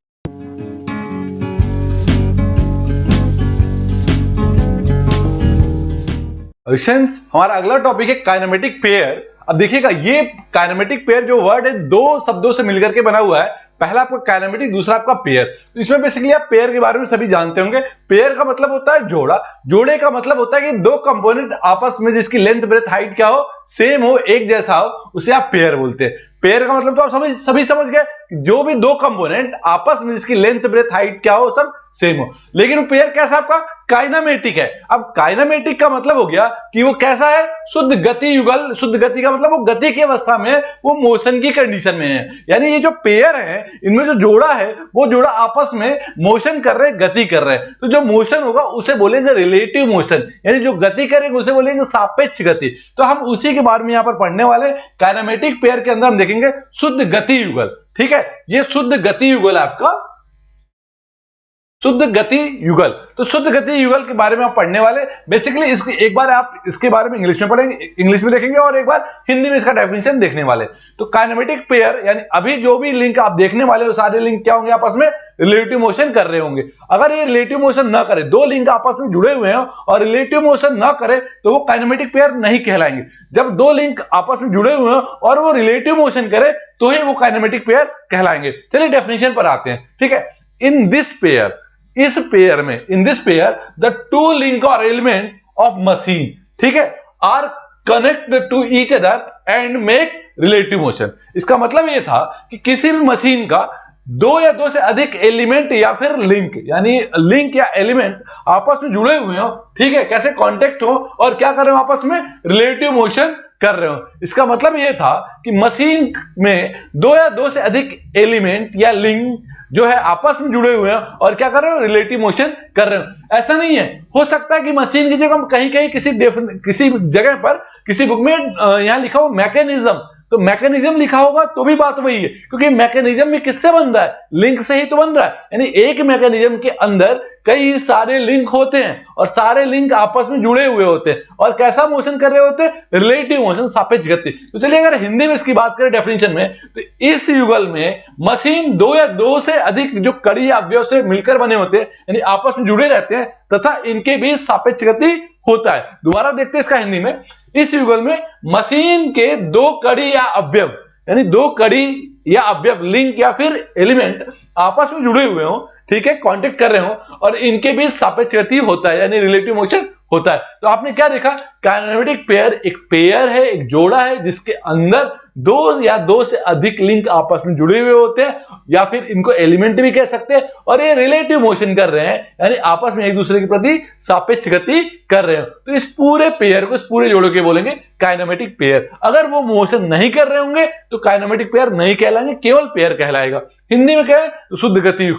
हमारा अगला टॉपिक है काइनेमेटिक पेयर। अब देखिएगा, ये काइनेमेटिक पेयर जो वर्ड है दो शब्दों से मिलकर के बना हुआ है, पहला आपका काइनेमेटिक, दूसरा आपका पेयर। तो इसमें बेसिकली आप पेयर के बारे में सभी जानते होंगे। पेयर का मतलब होता है जोड़ा, जोड़े का मतलब होता है कि दो कंपोनेंट आपस में जिसकी लेंथ ब्रेथ हाइट क्या हो, सेम हो, एक जैसा हो, उसे आप पेयर बोलते हैं। पेयर का मतलब तो आप सभी समझ गए, जो भी दो कंपोनेंट आपस में जिसकी लेंथ ब्रेथ हाइट क्या हो, सब सेम हो। लेकिन पेयर कैसा आपका? काइनेमेटिक है। अब काइनेमेटिक का मतलब हो गया कि वो कैसा है? शुद्ध गति युगल। शुद्ध गति का मतलब वो गति की अवस्था में, वो मोशन की कंडीशन में है। यानी ये जो पेयर है, इनमें जो जोड़ा है, वो जोड़ा आपस में मोशन कर रहे, गति कर रहे हैं। तो जो मोशन होगा उसे बोलेंगे रिलेटिव मोशन, यानी जो गति करेंगे उसे बोलेंगे सापेक्ष गति। तो हम उसी के बारे में यहां पर पढ़ने वाले। काइनेमेटिक पेयर के अंदर हम देखेंगे शुद्ध गति युगल, ठीक है। ये शुद्ध गति युगल आपका, शुद्ध गति युगल। तो शुद्ध गति युगल के बारे में आप पढ़ने वाले। बेसिकली इसके एक बार आप इसके बारे में इंग्लिश में पढ़ेंगे, इंग्लिश में देखेंगे, और एक बार हिंदी में इसका डेफिनेशन देखने वाले। तो काइनेमेटिक पेयर यानी अभी जो भी लिंक आप देखने वाले हो, सारे लिंक क्या होंगे? आपस में रिलेटिव मोशन कर रहे होंगे। अगर ये रिलेटिव मोशन ना करे, दो लिंक आपस में जुड़े हुए हैं और रिलेटिव मोशन ना करे, तो वो काइनेमेटिक पेयर नहीं कहलाएंगे। जब दो लिंक आपस में जुड़े हुए हैं और वो रिलेटिव मोशन करे, तो ही वो काइनेमेटिक पेयर कहलाएंगे। चलिए डेफिनेशन पर आते हैं, ठीक है। इन दिस पेयर, इस पेयर में, in this pair the two link और एलिमेंट ऑफ मशीन, ठीक है, are connect to each other and make relative motion. इसका मतलब ये था कि किसी भी मशीन का दो या दो से अधिक एलिमेंट या फिर लिंक, यानी लिंक या एलिमेंट आपस में जुड़े हुए हो, ठीक है, कैसे कांटेक्ट हो और क्या कर रहे हो? आपस में रिलेटिव मोशन कर रहे हो। इसका मतलब ये था कि मशीन में दो या दो से अधिक एलिमेंट या लिंक जो है आपस में जुड़े हुए हैं और क्या कर रहे हो, रिलेटिव मोशन कर रहे हो। ऐसा नहीं है, हो सकता है कि मशीन की जगह कहीं कहीं किसी जगह पर किसी बुक में यहां लिखा हो मैकेनिज्म, तो मैकेनिज्म लिखा होगा तो भी बात वही है, क्योंकि मैकेनिज्म में किससे बन रहा है, लिंक से ही तो बन रहा है। यानी एक मैकेनिज्म के अंदर कई सारे लिंक होते हैं और सारे लिंक आपस में जुड़े हुए होते हैं और कैसा मोशन कर रहे होते हैं, रिलेटिव मोशन, सापेक्ष गति। तो चलिए अगर हिंदी में इसकी बात करें डेफिनेशन में, तो इस युगल में मशीन दो या दो से अधिक जो कड़ी या अवयव से मिलकर बने होते हैं, यानी आपस में जुड़े रहते हैं तथा इनके बीच सापेक्ष गति होता है। दोबारा देखते हैं इसका हिंदी में, इस युगल में मशीन के दो कड़ी या अवयव, यानी दो कड़ी या अवयव, लिंक या फिर एलिमेंट आपस में जुड़े हुए हो, ठीक है, कांटेक्ट कर रहे हो और इनके बीच सापेक्ष गति होता है, यानी रिलेटिव मोशन होता है। तो आपने क्या देखा, काइनेमेटिक पेयर एक पेयर है, एक जोड़ा है जिसके अंदर दो या दो से अधिक लिंक आपस में जुड़े हुए होते हैं, या फिर इनको एलिमेंट भी कह सकते हैं, और ये रिलेटिव मोशन कर रहे हैं, यानी आपस में एक दूसरे के प्रति सापेक्ष गति कर रहे हैं। तो इस पूरे पेयर को, इस पूरे जोड़े के बोलेंगे काइनेमेटिक पेयर। अगर वो मोशन नहीं कर रहे होंगे तो काइनेमेटिक पेयर नहीं कहलाएंगे, केवल पेयर कहलाएगा। हिंदी में क्या है, तो शुद्ध गति,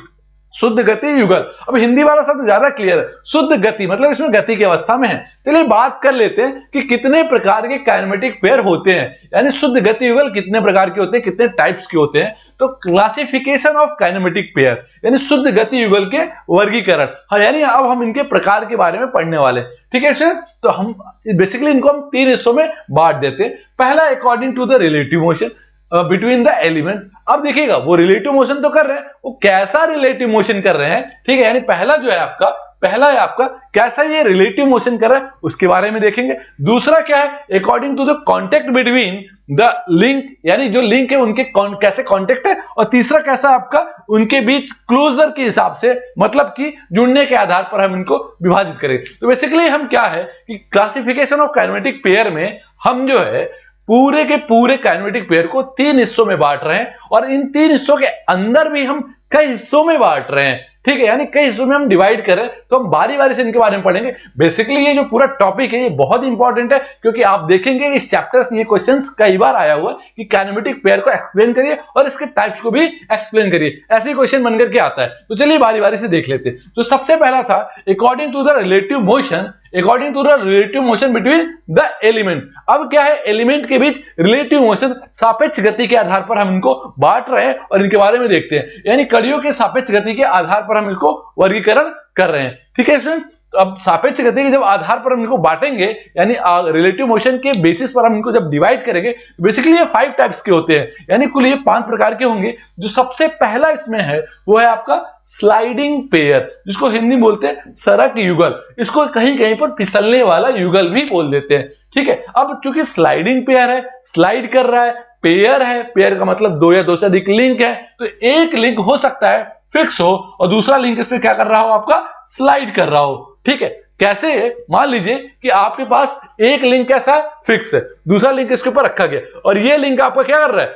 शुद्ध गति युगल। अब हिंदी वाला शब्द ज्यादा क्लियर है, शुद्ध गति मतलब इसमें गति की अवस्था में है। चलिए बात कर लेते हैं कि कितने प्रकार के काइनेमेटिक पेयर होते हैं, यानी शुद्ध गति युगल कितने प्रकार के होते हैं, कितने टाइप्स के होते हैं। तो क्लासिफिकेशन ऑफ काइनेमेटिक पेयर, यानी शुद्ध गति युगल के वर्गीकरण। हाँ, यानी अब हम इनके प्रकार के बारे में पढ़ने वाले, ठीक है सर। तो हम बेसिकली इनको हम तीन हिस्सों में बांट देते हैं। पहला, according to the relative motion between the element. अब देखिएगा वो रिलेटिव मोशन तो कर रहे हैं, वो कैसा रिलेटिव मोशन कर रहे हैं, ठीक है। यानी पहला जो है आपका, पहला है आपका कैसा ये रिलेटिव मोशन कर रहा है, उसके बारे में देखेंगे। दूसरा क्या है, according to the contact between the link, यानी जो लिंक है उनके कैसे कांटेक्ट है। और तीसरा कैसा आपका उनके बीच क्लोजर के हिसाब से, मतलब कि जुड़ने के आधार पर हम इनको विभाजित करें। तो बेसिकली हम क्या है कि क्लासिफिकेशन ऑफ काइनेमेटिक पेयर में हम जो है पूरे के पूरे काइनेमेटिक पेयर को तीन हिस्सों में बांट रहे हैं, और इन तीन हिस्सों के अंदर भी हम कई हिस्सों में बांट रहे हैं, ठीक है। यानी कई हिस्सों में हम डिवाइड करें, तो हम बारी बारी से इनके बारे में पढ़ेंगे। बेसिकली ये जो पूरा टॉपिक है ये बहुत इंपॉर्टेंट है, क्योंकि आप देखेंगे इस चैप्टर से ये क्वेश्चंस कई बार आया हुआ है कि काइनेमेटिक पेयर को एक्सप्लेन करिए और इसके टाइप्स को भी एक्सप्लेन करिए, ऐसे क्वेश्चन बनकर के आता है। तो चलिए बारी बारी से देख लेते हैं। तो सबसे पहला था according to the relative motion, according to the relative motion between the element. अब क्या है, एलिमेंट के बीच रिलेटिव मोशन, सापेक्ष गति के आधार पर हम इनको बांट रहे हैं और इनके बारे में देखते हैं। यानी कड़ियों के सापेक्ष गति के आधार पर हम इसको वर्गीकरण कर रहे हैं, ठीक है स्टूडेंट। तो अब सापेक्ष गति के जब आधार पर हम इनको बांटेंगे, यानी रिलेटिव मोशन के बेसिस पर हम इनको जब डिवाइड करेंगे, बेसिकली ये 5 टाइप्स के होते हैं, यानी कुल ये 5 प्रकार के होंगे। जो सबसे पहला इसमें है वो है आपका स्लाइडिंग पेयर, जिसको हिंदी बोलते हैं सरक युगल। इसको कहीं कहीं पर फिसलने वाला युगल भी बोल देते हैं, ठीक है। अब चूंकि स्लाइडिंग पेयर है, स्लाइड कर रहा है, पेयर है, पेयर का मतलब दो या दो से अधिक लिंक है, तो एक लिंक हो सकता है फिक्स हो और दूसरा लिंक इस पे क्या कर रहा हो, आपका स्लाइड कर रहा हो, ठीक है। कैसे, मान लीजिए कि आपके पास एक लिंक कैसा फिक्स है, दूसरा लिंक इसके ऊपर रखा गया और ये लिंक आपका क्या कर रहा है,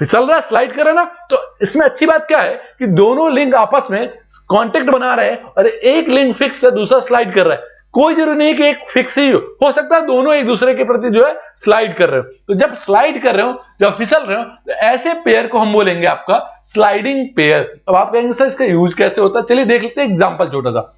फिसल रहा है, स्लाइड कर रहा है ना। तो इसमें अच्छी बात क्या है कि दोनों लिंक आपस में कांटेक्ट बना रहे हैं और एक लिंक फिक्स है, दूसरा स्लाइड कर रहा है। कोई जरूरी नहीं कि एक फिक्स ही हो सकता है दोनों एक दूसरे के प्रति जो है स्लाइड कर रहे हो। तो जब स्लाइड कर रहे हो, जब फिसल रहे हो, तो ऐसे पेयर को हम बोलेंगे आपका स्लाइडिंग पेयर। अब आप कहेंगे सर इसका यूज कैसे होता है, चलिए देख लेते हैं एग्जांपल छोटा सा।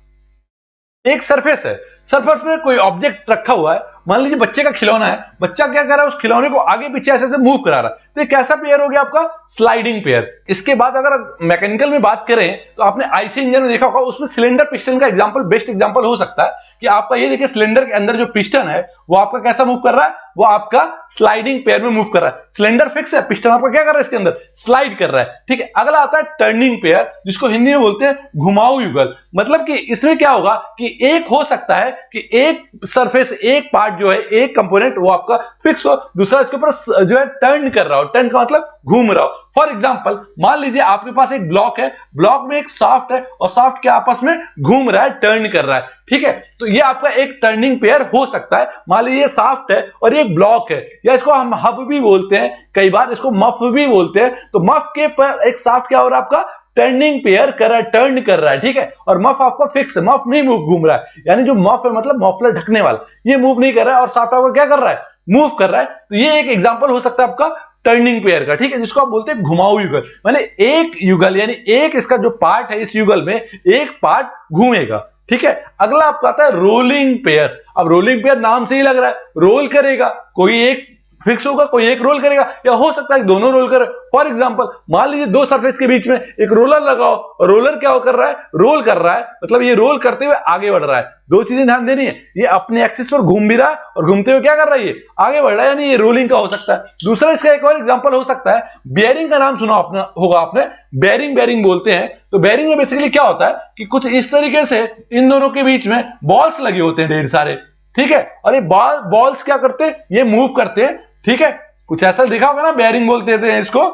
एक सरफेस है, सरफेस पे कोई ऑब्जेक्ट रखा हुआ है, मान लीजिए बच्चे का खिलौना है, बच्चा क्या कर रहा है, उस खिलौने को आगे पीछे ऐसे मूव करा रहा है, तो ये कैसा पेयर हो गया आपका, स्लाइडिंग पेयर। इसके बाद अगर मैकेनिकल में बात करें तो आपने आईसी इंजन में देखा होगा, उसमें सिलेंडर पिस्टन का एग्जांपल, बेस्ट एग्जांपल हो सकता है कि आपका ये देखिए सिलेंडर के अंदर जो पिस्टन है वो आपका कैसा मूव कर रहा है, वो आपका स्लाइडिंग पेयर में मूव कर रहा है। सिलेंडर फिक्स है, पिस्टन आपका क्या कर रहा है, इसके अंदर स्लाइड कर रहा है, ठीक है। अगला आता है टर्निंग पेयर, जिसको हिंदी में बोलते हैं घुमाऊ युगल। मतलब कि इसमें क्या होगा कि एक हो सकता है कि एक सरफेस, एक पार्ट जो है, एक कंपोनेंट वो आपका फिक्स हो, दूसरा इसके ऊपर जो है टर्न कर रहा हो, टर्न का मतलब घूम रहा हो। फॉर एग्जांपल मान लीजिए आपके पास एक ब्लॉक है, ब्लॉक में एक शाफ्ट है और शाफ्ट के आपस में घूम रहा है, टर्न कर रहा है, ठीक है। तो ये आपका एक टर्निंग पेयर हो सकता है। मान लीजिए शाफ्ट है और ये ब्लॉक है, या इसको हम हब भी बोलते हैं, कई बार इसको मफ भी बोलते हैं। तो मफ के पर एक शाफ्ट क्या हो रहा है आपका, टर्निंग पेयर कर रहा है, टर्न कर रहा है, ठीक है। और मफ आपका फिक्स है, मफ नहीं मूव घूम रहा है, यानी जो मफ है मतलब मफलर ढकने वाला, ये मूव नहीं कर रहा है और शाफ्ट आपका क्या कर रहा है, मूव कर रहा है, तो ये एक एग्जांपल हो सकता है आपका टर्निंग पेयर का, ठीक है, जिसको आप बोलते हैं घुमाऊ युगल। माने एक युगल यानी एक इसका जो पार्ट है इस युगल में एक पार्ट घूमेगा, ठीक है। अगला आपका आता है रोलिंग पेयर। अब रोलिंग पेयर नाम से ही लग रहा है रोल करेगा, कोई एक फिक्स होगा, कोई एक रोल करेगा, या हो सकता है दोनों रोल करे। फॉर एग्जांपल मान लीजिए दो सरफेस के बीच में एक रोलर लगाओ, और रोलर क्या कर रहा है, रोल कर रहा है, मतलब ये रोल करते हुए आगे बढ़ रहा है। दो चीजें ध्यान देनी है, ये अपने एक्सिस पर घूम भी रहा है और घूमते हुए क्या कर रहा है, ये आगे बढ़ रहा है, यानी ये रोलिंग का हो सकता है। दूसरा इसका एक और एग्जांपल हो सकता है, बेयरिंग का नाम सुना होगा आपने, बेयरिंग बोलते हैं। तो बेयरिंग में बेसिकली क्या होता है कि कुछ इस तरीके से इन दोनों के बीच में बॉल्स लगे होते हैं ढेर सारे, ठीक है, और ये बॉल्स क्या करते हैं, ये मूव करते हैं, ठीक है। कुछ ऐसा देखा होगा ना, बेयरिंग बोलते हैं इसको,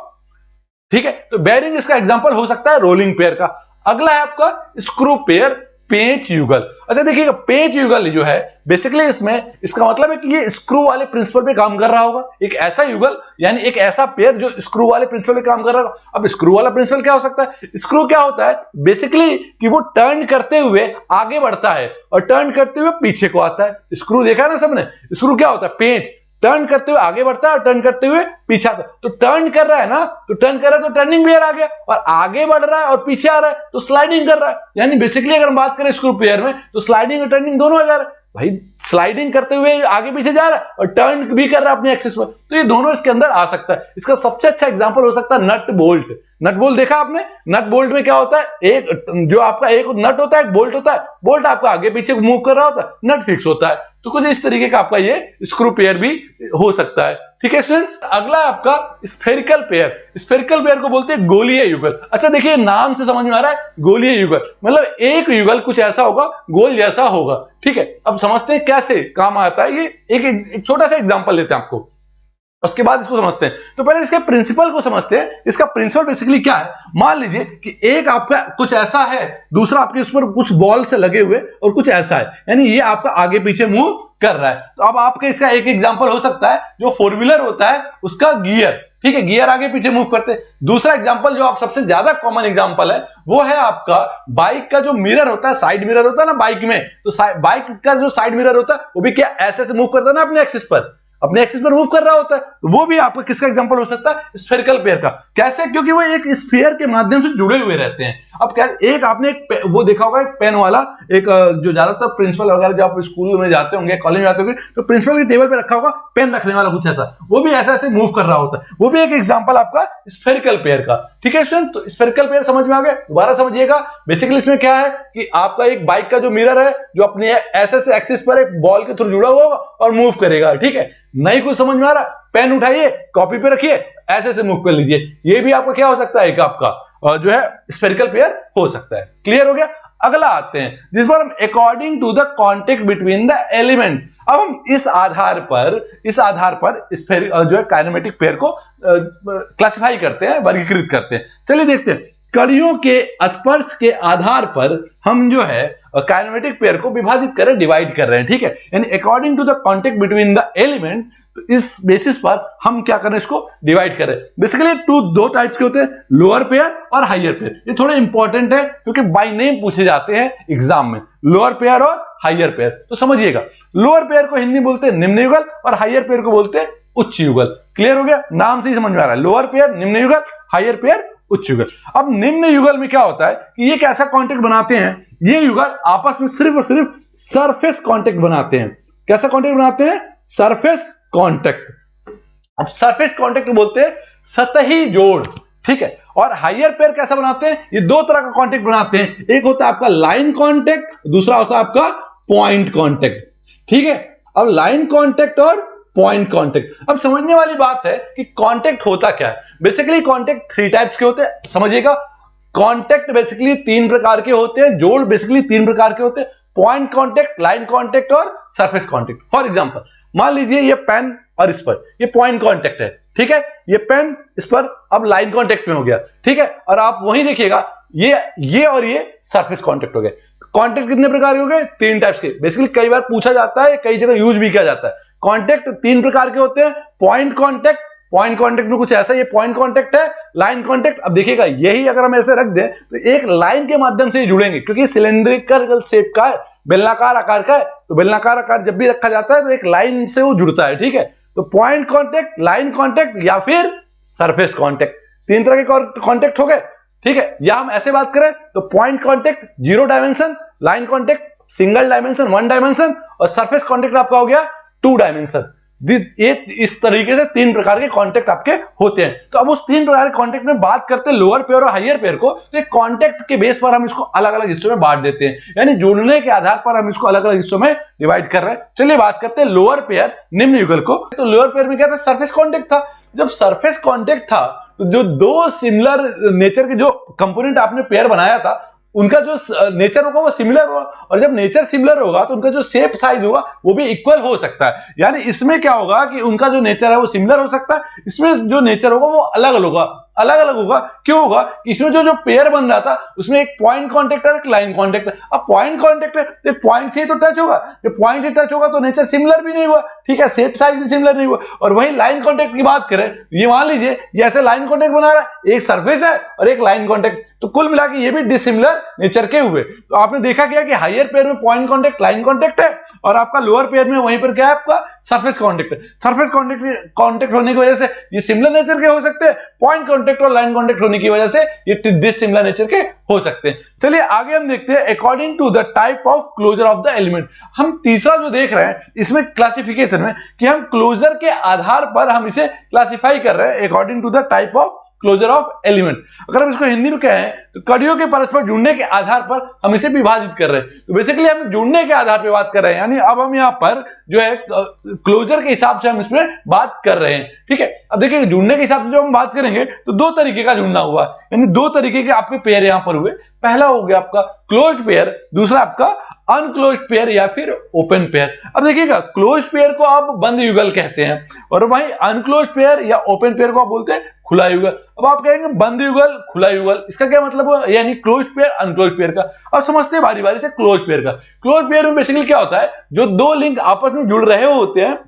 ठीक है। तो बेयरिंग इसका एग्जांपल हो सकता है रोलिंग पेयर का। अगला है आपका स्क्रू पेयर, पेंच युगल। अच्छा देखिएगा, पेंच युगल जो है बेसिकली इसमें इसका मतलब है कि ये स्क्रू वाले प्रिंसिपल पे काम कर रहा होगा। एक ऐसा युगल यानी एक ऐसा पेयर जो स्क्रू वाले प्रिंसिपल पे काम कर रहा होगा। अब स्क्रू वाला प्रिंसिपल क्या हो सकता है, स्क्रू क्या होता है बेसिकली कि वो टर्न करते हुए आगे बढ़ता है और टर्न करते हुए पीछे को आता है। स्क्रू देखा है ना सबने, स्क्रू क्या होता है, पेंच टर्न करते हुए आगे बढ़ता है और टर्न करते हुए पीछे आता है। तो टर्न कर रहा है ना, तो टर्न कर रहा है तो टर्निंग पेयर आ गया, और आगे बढ़ रहा है और पीछे आ रहा है तो स्लाइडिंग कर रहा है। यानी बेसिकली अगर हम बात करें स्क्रू पेयर में तो स्लाइडिंग और टर्निंग दोनों आ जा रहा है। भाई स्लाइडिंग करते हुए आगे पीछे जा रहा है और टर्न भी कर रहा है अपने एक्सिस पर, तो ये दोनों इसके अंदर आ सकता है। इसका सबसे अच्छा एग्जांपल हो सकता है नट बोल्ट। नट बोल्ट देखा आपने, नट बोल्ट में क्या होता है, एक जो आपका एक नट होता है, एक बोल्ट होता है, बोल्ट आपका आगे पीछे मूव कर रहा होता है, नट फिक्स होता है। तो कुछ इस तरीके का आपका ये स्क्रू पेयर भी हो सकता है, ठीक है स्टूडेंट्स। अगला आपका स्फेरिकल पेयर। स्फेरिकल पेयर को बोलते हैं गोलीय युगल। अच्छा देखिए नाम से समझ में आ रहा है गोलीय युगल, मतलब एक युगल कुछ ऐसा होगा, गोल जैसा होगा, ठीक है। अब समझते हैं कैसे काम आता है ये, एक छोटा सा एग्जांपल लेते हैं आपको, उसके बाद इसको समझते हैं। तो पहले इसके प्रिंसिपल को समझते हैं। इसका प्रिंसिपल बेसिकली क्या है, मान लीजिए कि एक आपका कुछ ऐसा है, दूसरा आपके उस पर कुछ बॉल से लगे हुए और कुछ ऐसा है, यानी ये आपका आगे पीछे मूव कर रहा है। तो अब आपका इसका एक एग्जांपल हो सकता है जो फोर व्हीलर होता है उसका गियर, ठीक है, गियर आगे पीछे मूव करते हैं। दूसरा एग्जांपल जो आप सबसे ज्यादा कॉमन एग्जांपल है वो है आपका बाइक का जो मिरर होता है, साइड मिरर होता है ना बाइक में, तो बाइक का जो साइड मिरर होता है वो भी क्या ऐसे से मूव करता है ना अपने एक्सिस पर, अपने एक्सिस पर मूव कर रहा होता है। तो वो भी आपका किसका एग्जांपल हो सकता है, स्फेरिकल पेयर का। कैसे, क्योंकि वो एक स्फीयर के माध्यम से जुड़े हुए रहते हैं। अब क्या एक आपने वो देखा होगा एक पेन वाला, एक जो ज्यादातर प्रिंसिपल वगैरह जब आप स्कूल में जाते होंगे, कॉलेज में जाते होंगे, तो प्रिंसिपल की टेबल पे रखा होगा पेन रखने वाला कुछ ऐसा, वो भी ऐसा ऐसे मूव कर रहा होता है। वो भी एक एग्जांपल आपका स्फेरिकल पेयर का, ठीक है स्टूडेंट। तो स्फेरिकल पेयर समझ में आ गया, दोबारा समझिएगा। बेसिकली इसमें क्या है कि आपका एक बाइक का जो मिरर है जो अपने ऐसे एक्सिस पर एक बॉल के थ्रू जुड़ा हुआ होगा और मूव करेगा, ठीक है। नहीं कुछ समझ में आ रहा, पेन उठाइए, कॉपी पे रखिए, ऐसे से मूव कर लीजिए। ये भी आपका क्या हो सकता है, एक आपका जो है स्फेरिकल पेयर हो सकता है। क्लियर हो गया। अगला आते हैं जिस पर हम according to the contact between the element. अब हम इस आधार पर जो है काइनेमेटिक पेयर को क्लासिफाई करते हैं, वर्गीकृत करते हैं। चलिए देखते हैं, कड़ियों के स्पर्श के आधार पर हम जो है काइनेमेटिक पेयर को विभाजित कर रहे हैं, डिवाइड कर रहे हैं, ठीक है। यानी according to the contact between the element, तो इस बेसिस पर हम क्या कर रहे हैं, इसको डिवाइड कर रहे हैं। बेसिकली दो टाइप्स के होते हैं, लोअर पेयर और हायर पेयर। ये थोड़े इंपॉर्टेंट है क्योंकि बाय नेम पूछे जाते हैं एग्जाम में, लोअर पेयर और हायर पेयर। तो समझिएगा, लोअर पेयर को हिंदी बोलते हैं निम्न युगल और हायर पेयर को बोलते हैं उच्च युगल। क्लियर हो गया, नाम से ही समझ में आ रहा है, लोअर पेयर निम्न युगल, हायर पेयर उच्च युगल। अब निम्न युगल में क्या होता है कि ये कैसा कॉन्टेक्ट बनाते हैं, ये युगल आपस में सिर्फ और सिर्फ सरफेस कॉन्टेक्ट बनाते हैं। कैसा कॉन्टेक्ट बनाते हैं, सरफेस कॉन्टेक्ट। अब सरफेस कॉन्टेक्ट बोलते हैं सतही जोड़, ठीक है। और हायर पेयर कैसा बनाते हैं, ये दो तरह का कॉन्टेक्ट बनाते हैं। एक होता है आपका लाइन कॉन्टेक्ट, दूसरा होता है आपका पॉइंट कॉन्टेक्ट, ठीक है। अब लाइन कॉन्टेक्ट और पॉइंट कॉन्टेक्ट, अब समझने वाली बात है कि कॉन्टेक्ट होता क्या है। बेसिकली कॉन्टेक्ट थ्री टाइप्स के होते हैं, समझिएगा। कॉन्टेक्ट बेसिकली तीन प्रकार के होते हैं, जोड़ बेसिकली तीन प्रकार के होते हैं, पॉइंट कॉन्टेक्ट, लाइन कॉन्टेक्ट और सरफेस कॉन्टेक्ट। फॉर एग्जांपल मान लीजिए ये पेन और इस पर ये पॉइंट कॉन्टेक्ट है, ठीक है। ये पेन इस पर अब लाइन कॉन्टेक्ट में हो गया, ठीक है। और आप वहीं देखिएगा ये और ये सरफेस कॉन्टेक्ट हो गए। कॉन्टेक्ट कितने प्रकार के हो गए, तीन टाइप्स के। बेसिकली कई बार पूछा जाता है, कई जगह यूज भी किया जाता है। कॉन्टेक्ट तीन प्रकार के होते हैं, पॉइंट कॉन्टेक्ट, पॉइंट कॉन्टेक्ट में कुछ ऐसा, ये पॉइंट कॉन्टेक्ट है। लाइन कॉन्टेक्ट, अब देखिएगा यही अगर हम ऐसे रख दें तो एक लाइन के माध्यम से जुड़ेंगे, क्योंकि सिलेंड्रिकल शेप का है, बेलनाकार आकार का है, तो बेलनाकार आकार जब भी रखा जाता है तो एक लाइन से वो जुड़ता है, ठीक है। तो पॉइंट कांटेक्ट, लाइन कांटेक्ट या फिर सरफेस कांटेक्ट, तीन तरह के कांटेक्ट हो गए, ठीक है। या हम ऐसे बात करें तो point contact 0 dimension, line contact single dimension 1 dimension और सरफेस कांटेक्ट आपका हो गया 2 डायमेंशन। इस तरीके से तीन प्रकार के कांटेक्ट आपके होते हैं। तो अब उस तीन प्रकार के कांटेक्ट में बात करते हैं लोअर पेयर और हायर पेयर को, तो कांटेक्ट के बेस पर हम इसको अलग अलग हिस्सों में बांट देते हैं, यानी जुड़ने के आधार पर हम इसको अलग अलग हिस्सों में डिवाइड कर रहे हैं। चलिए बात करते हैं लोअर पेयर निम्न युगल को। तो लोअर पेयर में क्या था, सरफेस कांटेक्ट था। जब सरफेस कांटेक्ट था तो जो दो सिमिलर नेचर के जो कंपोनेंट आपने पेयर बनाया था उनका जो नेचर होगा वो सिमिलर होगा, और जब नेचर सिमिलर होगा तो उनका जो शेप साइज होगा वो भी इक्वल हो सकता है। यानी इसमें क्या होगा कि उनका जो नेचर है वो सिमिलर हो सकता है, इसमें जो नेचर होगा वो अलग अलग होगा। अलग अलग होगा क्यों होगा, इसमें जो पेयर बन रहा था उसमें एक पॉइंट कांटेक्ट है, एक लाइन कांटेक्ट है। अब पॉइंट कांटेक्ट है तो पॉइंट से ही तो टच होगा, जब पॉइंट से टच होगा तो नेचर सिमिलर भी नहीं हुआ, ठीक है, शेप साइज भी सिमिलर नहीं हुआ। और वही लाइन कांटेक्ट की बात करें, ये मान लीजिए ये ऐसे लाइन कांटेक्ट बना रहा है, एक सरफेस है और एक लाइन कांटेक्ट, तो कुल मिला के ये भी डिसिमिलर नेचर के हुए। तो आपने देखा क्या कि हायर पेयर में पॉइंट कांटेक्ट, लाइन कांटेक्ट है, और आपका लोअर पेयर में वहीं पर क्या है, आपका सरफेस कांटेक्ट है। सरफेस कांटेक्ट होने की वजह से ये सिमिलर नेचर के हो सकते हैं, पॉइंट कांटेक्ट और लाइन कांटेक्ट होने की वजह से ये डिसिमिलर नेचर के हो सकते हैं। चलिए आगे हम देखते हैं according to the type of closure of the element. हम तीसरा जो देख रहे हैं इसमें क्लासिफिकेशन में कि हम क्लोजर के आधार पर हम इसे क्लासिफाई कर रहे हैं according to the type of closure of element. अगर हम इसको हिंदी में कहें तो कड़ियों के परस्पर जुड़ने के आधार पर हम इसे विभाजित कर रहे हैं। तो बेसिकली हम जुड़ने के आधार पर बात कर रहे हैं, यानी अब हम यहाँ पर जो है क्लोजर के हिसाब से हम इसमें बात कर रहे हैं, ठीक है। अब देखिए जुड़ने के हिसाब से जब हम बात करेंगे तो दो तरीके का जुड़ना हुआ, यानी दो तरीके के आपके पेयर यहाँ पर हुए। पहला हो गया आपका क्लोज्ड पेयर, दूसरा आपका अनक्लोज्ड पेयर या फिर ओपन पेयर। अब देखिएगा क्लोज्ड पेयर को आप बंद युगल कहते हैं और वहीं अनक्लोज्ड पेयर या ओपन पेयर को आप बोलते हैं खुला युगल। अब आप कहेंगे बंद युगल, खुला युगल, इसका क्या मतलब है, यानी क्लोज्ड पेयर, अनक्लोज्ड पेयर का। अब समझते हैं बारी बारी से क्लोज्ड पेयर का। क्लोज्ड पेयर में बेसिकली क्या होता है, जो दो लिंक आपस में जुड़ रहे होते हैं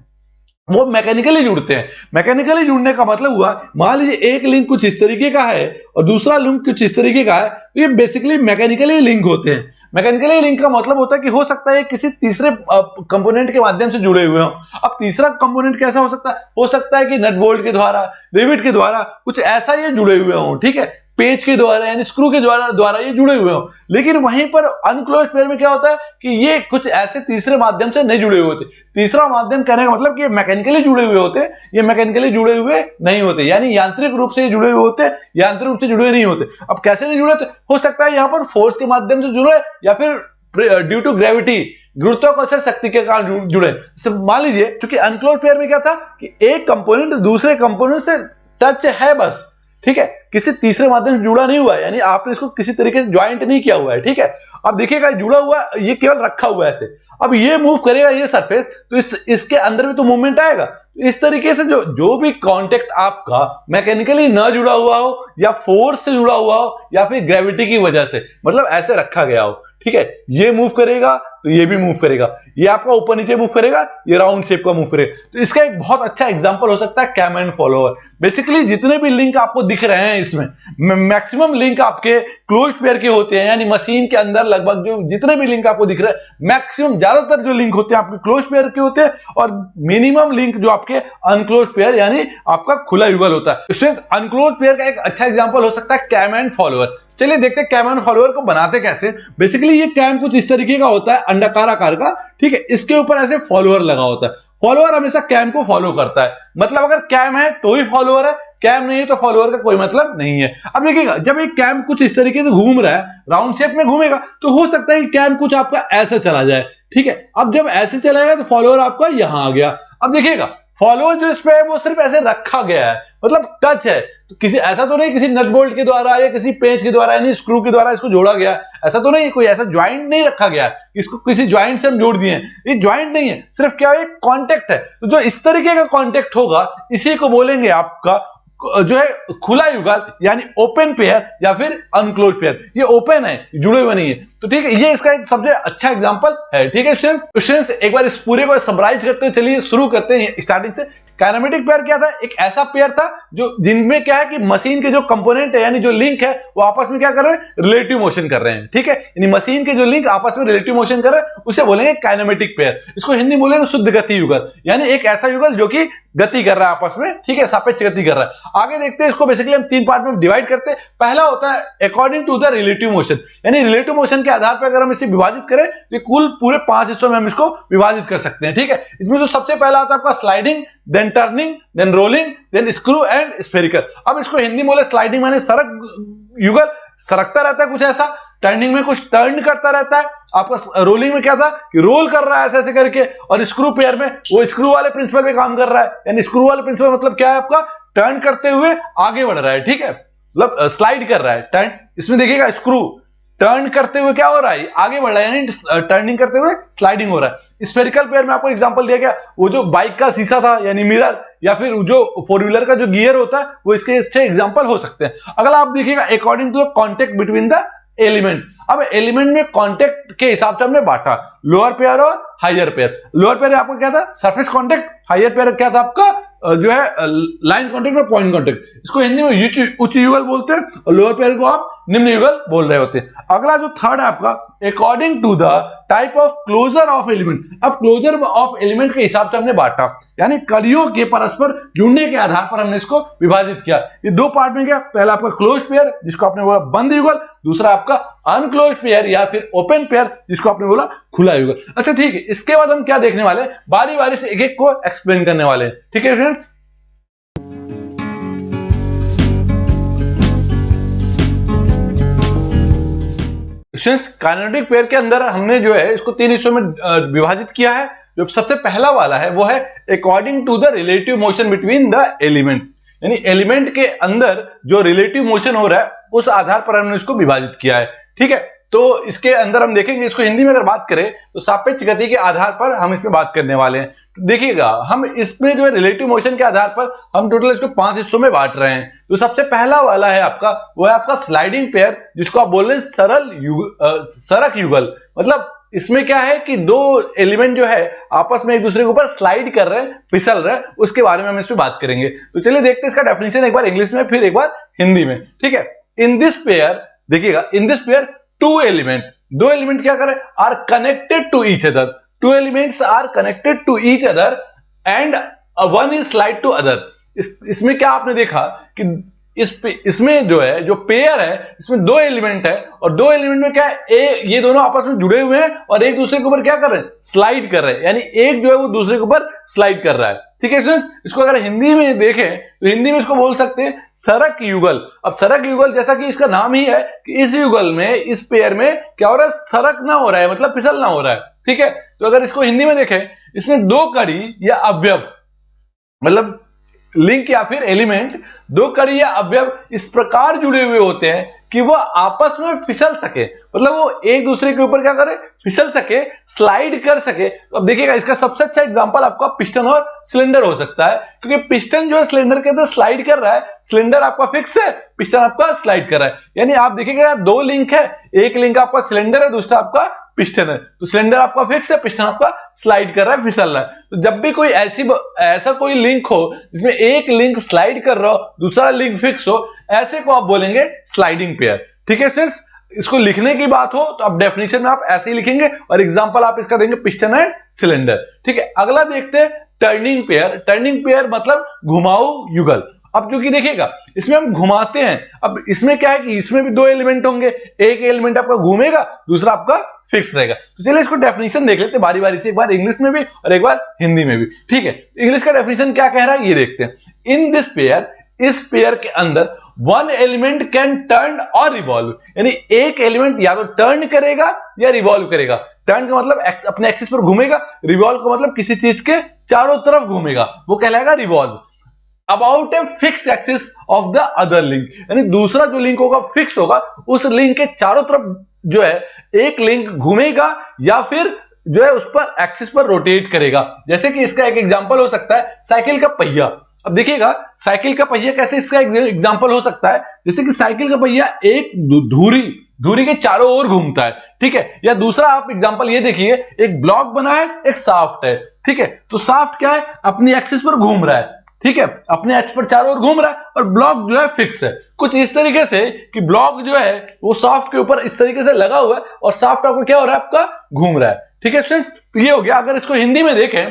वो मैकेनिकली जुड़ते हैं। मैकेनिकली जुड़ने का मतलब हुआ, मान लीजिए एक लिंक कुछ इस तरीके का है और दूसरा लिंक कुछ इस तरीके का है, तो ये बेसिकली मैकेनिकली लिंक होते हैं। मैकेनिकली लिंक का मतलब होता है कि हो सकता है किसी तीसरे कंपोनेंट के माध्यम से जुड़े हुए हों। अब तीसरा कंपोनेंट कैसा हो सकता है, हो सकता है कि नट बोल्ट के द्वारा, रिवेट के द्वारा, कुछ ऐसा ये जुड़े हुए हों, ठीक है, पेज के द्वारा यानी स्क्रू के द्वारा ये जुड़े हुए हों। लेकिन वहीं पर अनक्लोज्ड पेयर में क्या होता है कि ये कुछ ऐसे तीसरे माध्यम से नहीं जुड़े हुए होते। तीसरा माध्यम कहने का मतलब कि ये मैकेनिकली जुड़े हुए होते हैं, ये मैकेनिकली जुड़े हुए नहीं होते, यानी यांत्रिक रूप से जुड़े हुए होते, यांत्रिक रूप से जुड़े नहीं होते। अब कैसे नहीं जुड़े, हो सकता है यहाँ पर फोर्स के माध्यम से जुड़े या फिर ड्यू टू ग्रेविटी, गुरुत्वाकर्षण शक्ति के कारण जुड़े। मान लीजिए क्योंकि अनक्लोज्ड पेयर में क्या था कि एक कंपोनेंट दूसरे कंपोनेंट से टच है बस, ठीक है, किसी तीसरे माध्यम से जुड़ा नहीं हुआ है, यानी आपने इसको किसी तरीके से ज्वाइंट नहीं किया हुआ है, ठीक है। अब देखिएगा जुड़ा हुआ, ये केवल रखा हुआ है ऐसे। अब ये मूव करेगा ये सरफेस, तो इसके अंदर भी तो मूवमेंट आएगा। इस तरीके से जो भी कांटेक्ट आपका मैकेनिकली ना जुड़ा हुआ हो या फोर्स से जुड़ा हुआ हो या फिर ग्रेविटी की वजह से, मतलब ऐसे रखा गया हो, ठीक है, ये मूव करेगा तो ये भी मूव करेगा, ये आपका ऊपर नीचे मूव करेगा, ये राउंड शेप का मूव करेगा। तो इसका एक बहुत अच्छा एग्जांपल हो सकता है कैम एंड फॉलोअर। बेसिकली जितने भी लिंक आपको दिख रहे हैं इसमें मैक्सिमम लिंक आपके क्लोज्ड पेयर के होते हैं, यानी मशीन के अंदर लगभग जो जितने भी लिंक आपको दिख रहे हैं मैक्सिमम ज्यादातर जो लिंक होते हैं आपके क्लोज्ड पेयर के होते हैं, और मिनिमम लिंक जो आपके अनक्लोज्ड पेयर यानी आपका खुला युगल होता है। इसमें अनक्लोज्ड पेयर का एक अच्छा एग्जांपल हो सकता है कैम एंड फॉलोअर। चलिए देखते हैं कैम एंड फॉलोअर को बनाते कैसे। बेसिकली ये कैम कुछ इस तरीके का होता है, अंडाकार आकार का, ठीक है, इसके ऊपर ऐसे फॉलोअर लगा होता है। फॉलोअर हमेशा कैम को फॉलो करता है, मतलब अगर कैम है तो ही फॉलोअर है, कैम नहीं है तो फॉलोअर का कोई मतलब नहीं है। अब देखिएगा जब एक कैम कुछ इस तरीके से घूम रहा है, राउंड शेप में घूमेगा, तो हो सकता है कि कैम कुछ आपका ऐसे चला जाए, ठीक है। अब जब ऐसे चलाएगा तो फॉलोअर आपका यहां आ गया। अब देखिएगा फॉलोअर जो इस पे है वो सिर्फ ऐसे रखा गया है, मतलब टच है, तो किसी ऐसा तो नहीं किसी नट बोल्ट के द्वारा या किसी पेंच के द्वारा यानी स्क्रू के द्वारा इसको जोड़ा गया, ऐसा तो नहीं, कोई ऐसा ज्वाइंट नहीं रखा गया, इसको किसी ज्वाइंट से हम जोड़ दिए, ये ज्वाइंट नहीं है, सिर्फ क्या है कांटेक्ट है। तो जो इस तरीके का कांटेक्ट होगा इसी को बोलेंगे आपका जो है खुला युगल यानी ओपन पेयर या फिर अनक्लोज्ड पेयर। ये ओपन है, जुड़े हुए नहीं है, तो ठीक है, ये इसका एक सबसे अच्छा एग्जांपल है। ठीक है स्टूडेंट्स, एक बार इस पूरे को समराइज करते हैं, चलिए शुरू करते हैं स्टार्टिंग से। काइनेमेटिक पेयर क्या था? एक ऐसा पेयर था जो जिनमें क्या है कि मशीन के जो कंपोनेंट है यानी जो लिंक है वो आपस में क्या कर रहे हैं? रिलेटिव मोशन कर रहे हैं। ठीक है, यानी मशीन के जो लिंक आपस में रिलेटिव मोशन कर रहे हैं उसे बोलेंगे काइनेमेटिक पेयर। इसको हिंदी में बोलेंगे शुद्ध गति युगल, यानी एक ऐसा युगल जो कि गति कर रहा है आपस में। ठीक है, सापेक्ष गति कर रहा है। आगे देखते हैं इसको, बेसिकली हम 3 पार्ट में डिवाइड करते हैं। पहला होता है according to the relative motion, यानी रिलेटिव मोशन के आधार पर अगर हम इसे विभाजित करें तो कुल पूरे 5 हिस्सों में हम इसको विभाजित कर सकते हैं। ठीक है, इसमें जो सबसे पहला आता है आपका sliding, then turning, then rolling, then screw and spherical. अब इसको हिंदी बोले स्लाइडिंग माने सरक युगल, सरकता रहता है कुछ ऐसा। टर्निंग में कुछ टर्न करता रहता है आपका। रोलिंग में क्या था कि रोल कर रहा है ऐसे ऐसे करके। और स्क्रू पेयर में वो स्क्रू वाले प्रिंसिपल पे काम कर रहा है, यानी स्क्रू वाले प्रिंसिपल मतलब क्या है आपका? टर्न करते हुए आगे बढ़ रहा है। ठीक है, मतलब स्लाइड कर रहा है। टर्न इसमें देखिएगा, स्क्रू टर्न करते हुए क्या हो रहा है? आगे बढ़ रहा है, यानी टर्निंग करते हुए स्लाइडिंग हो रहा है। स्फेरिकल पेयर में आपको एग्जांपल दिया गया, वो जो बाइक का शीशा था यानी मिरर, या फिर जो 4 व्हीलर का जो गियर होता है वो इसके अच्छे एग्जांपल हो सकते हैं। अगला आप देखिएगा according to the contact between the element. अब एलिमेंट में कांटेक्ट के हिसाब से हमने बांटा लोअर पेयर और हायर पेयर। लोअर पेयर आपका क्या था? Surface contact. हायर पेयर क्या था आपका? जो है लाइन कांटेक्ट और पॉइंट कांटेक्ट। इसको हिंदी में उच्च युगल बोलते हैं और लोअर पेयर को आप निम्न युगल बोल रहे होते हैं। अगला जो थर्ड है आपका according to the type of closure of element. अब क्लोजर ऑफ एलिमेंट के हिसाब से हमने बांटा, यानी कड़ियों के परस्पर जुड़ने के आधार पर हमने इसको विभाजित किया। ये 2 पार्ट में क्या? पहला आपका क्लोज पेयर जिसको आपने बोला बंद युगल, दूसरा आपका अनक्लोज पेयर या फिर ओपन पेयर जिसको आपने बोला खुला युगल। अच्छा ठीक है, इसके बाद हम क्या देखने वाले हैं? बारी बारी से एक एक को एक्सप्लेन करने वाले हैं। ठीक है फ्रेंड्स, काइनेटिक पेयर के अंदर हमने जो है इसको 3 हिस्सों में विभाजित किया है। जो सबसे पहला वाला है वो है according to the relative motion between the element, यानी एलिमेंट के अंदर जो रिलेटिव मोशन हो रहा है उस आधार पर हमने इसको विभाजित किया है। ठीक है, तो इसके अंदर हम देखेंगे, इसको हिंदी में अगर बात करें तो सापेक्ष गति के आधार पर हम इसमें बात करने वाले हैं। तो देखिएगा, हम इसमें जो है रिलेटिव मोशन के आधार पर हम टोटल इसको 5 हिस्सों में बांट रहे हैं। तो सबसे पहला वाला है आपका, वो है आपका स्लाइडिंग पेयर जिसको आप बोल रहे हैं सरक युगल। मतलब इसमें क्या है कि 2 एलिमेंट जो है आपस में एक दूसरे के ऊपर स्लाइड कर रहे हैं, फिसल रहे हैं, उसके बारे में हम इस पे बात करेंगे। तो चलिए देखते हैं इसका डेफिनेशन, एक बार इंग्लिश में फिर एक बार हिंदी में। ठीक है, इन दिस पेयर, देखिएगा इन दिस पेयर 2 एलिमेंट क्या करें? Are connected to each other. 2 elements are connected to each other and one is slide to other. इसमें क्या आपने देखा कि इसमें जो है जो पेयर है इसमें 2 एलिमेंट है और 2 एलिमेंट में क्या है? ये दोनों आपस में जुड़े हुए हैं और एक दूसरे के ऊपर क्या कर रहे हैं? स्लाइड कर रहे हैं, यानी एक जो है वो दूसरे के ऊपर स्लाइड कर रहा है। ठीक है फ्रेंड्स, इसको अगर हिंदी में देखें तो हिंदी में इसको बोल सकते हैं सरक युगल। अब सरक युगल जैसा कि इसका नाम ही है कि इस युगल में, इस पेयर में क्या हो रहा है? सरक ना हो रहा है, मतलब फिसलना हो रहा है। ठीक है, तो अगर इसको हिंदी में देखें, इसमें 2 कड़ी या अवयव, मतलब लिंक या फिर एलिमेंट, 2 कड़ी या अवयव इस प्रकार जुड़े हुए होते हैं कि वो आपस में फिसल सके, मतलब वो एक दूसरे के ऊपर क्या करे? फिसल सके, स्लाइड कर सके। तो अब देखिएगा, इसका सबसे अच्छा एग्जांपल आपका पिस्टन और सिलेंडर हो सकता है, क्योंकि पिस्टन जो है सिलेंडर के अंदर स्लाइड कर रहा है, सिलेंडर आपका फिक्स है, पिस्टन आपका स्लाइड कर रहा है। यानी आप देखिएगा 2 लिंक है, एक लिंक आपका सिलेंडर है, दूसरा आपका पिस्टन है। तो सिलेंडर आपका फिक्स है, पिस्टन आपका स्लाइड कर रहा है, फिसल रहा है। तो जब भी कोई ऐसा कोई लिंक हो जिसमें एक लिंक स्लाइड कर रहा हो, दूसरा लिंक फिक्स हो, ऐसे को आप बोलेंगे स्लाइडिंग पेयर। ठीक है फ्रेंड्स, इसको लिखने की बात हो तो आप डेफिनेशन में आप ऐसे ही लिखेंगे और एग्जांपल आप इसका देंगे पिस्टन एंड सिलेंडर। ठीक है, अगला देखते हैं टर्निंग पेयर। टर्निंग पेयर मतलब घुमाऊ युगल। अब क्योंकि देखिएगा इसमें हम घुमाते हैं, अब इसमें क्या है कि इसमें भी 2 एलिमेंट होंगे, एक एलिमेंट आपका घूमेगा, दूसरा आपका फिक्स रहेगा। तो चलिए इसको डेफिनेशन देख लेते हैं बारी बारी से, एक बार इंग्लिश में भी और एक बार हिंदी में भी। ठीक है, इंग्लिश का डेफिनेशन क्या कह रहा है ये देखते हैं। इन दिस पेयर, इस पेयर के अंदर 1 एलिमेंट कैन टर्न और रिवॉल्व, यानी एक एलिमेंट या तो टर्न करेगा या रिवॉल्व करेगा। टर्न का मतलब अपने एक्सिस पर घूमेगा, रिवॉल्व का मतलब किसी चीज के चारों तरफ घूमेगा, वो कहलाएगा revolve. About a fix axis of the other link, यानी दूसरा जो लिंक होगा फिक्स होगा, उस लिंक के चारों तरफ जो है एक लिंक घूमेगा या फिर जो है उस पर एक्सिस पर रोटेट करेगा। जैसे कि इसका एक एग्जांपल हो सकता है साइकिल का पहिया। अब देखिएगा साइकिल का पहिया कैसे इसका एग्जांपल हो सकता है, जैसे कि साइकिल का पहिया एक धुरी के चारों ओर घूमता है। ठीक है। या दूसरा आप एग्जांपल ये देखिए, एक ब्लॉक बना है, एक शाफ्ट है, ठीक है। तो शाफ्ट क्या है, अपनी एक्सिस पर घूम रहा है, ठीक है, अपने एक्सिस पर चारों ओर घूम रहा है, और ब्लॉक जो है फिक्स है। कुछ इस तरीके से कि ब्लॉक जो है वो शाफ्ट के ऊपर इस तरीके से लगा हुआ है और शाफ्ट आपको क्या हो रहा है, आपका घूम रहा है, ठीक है फ्रेंड्स। तो ये हो गया। अगर इसको हिंदी में देखें,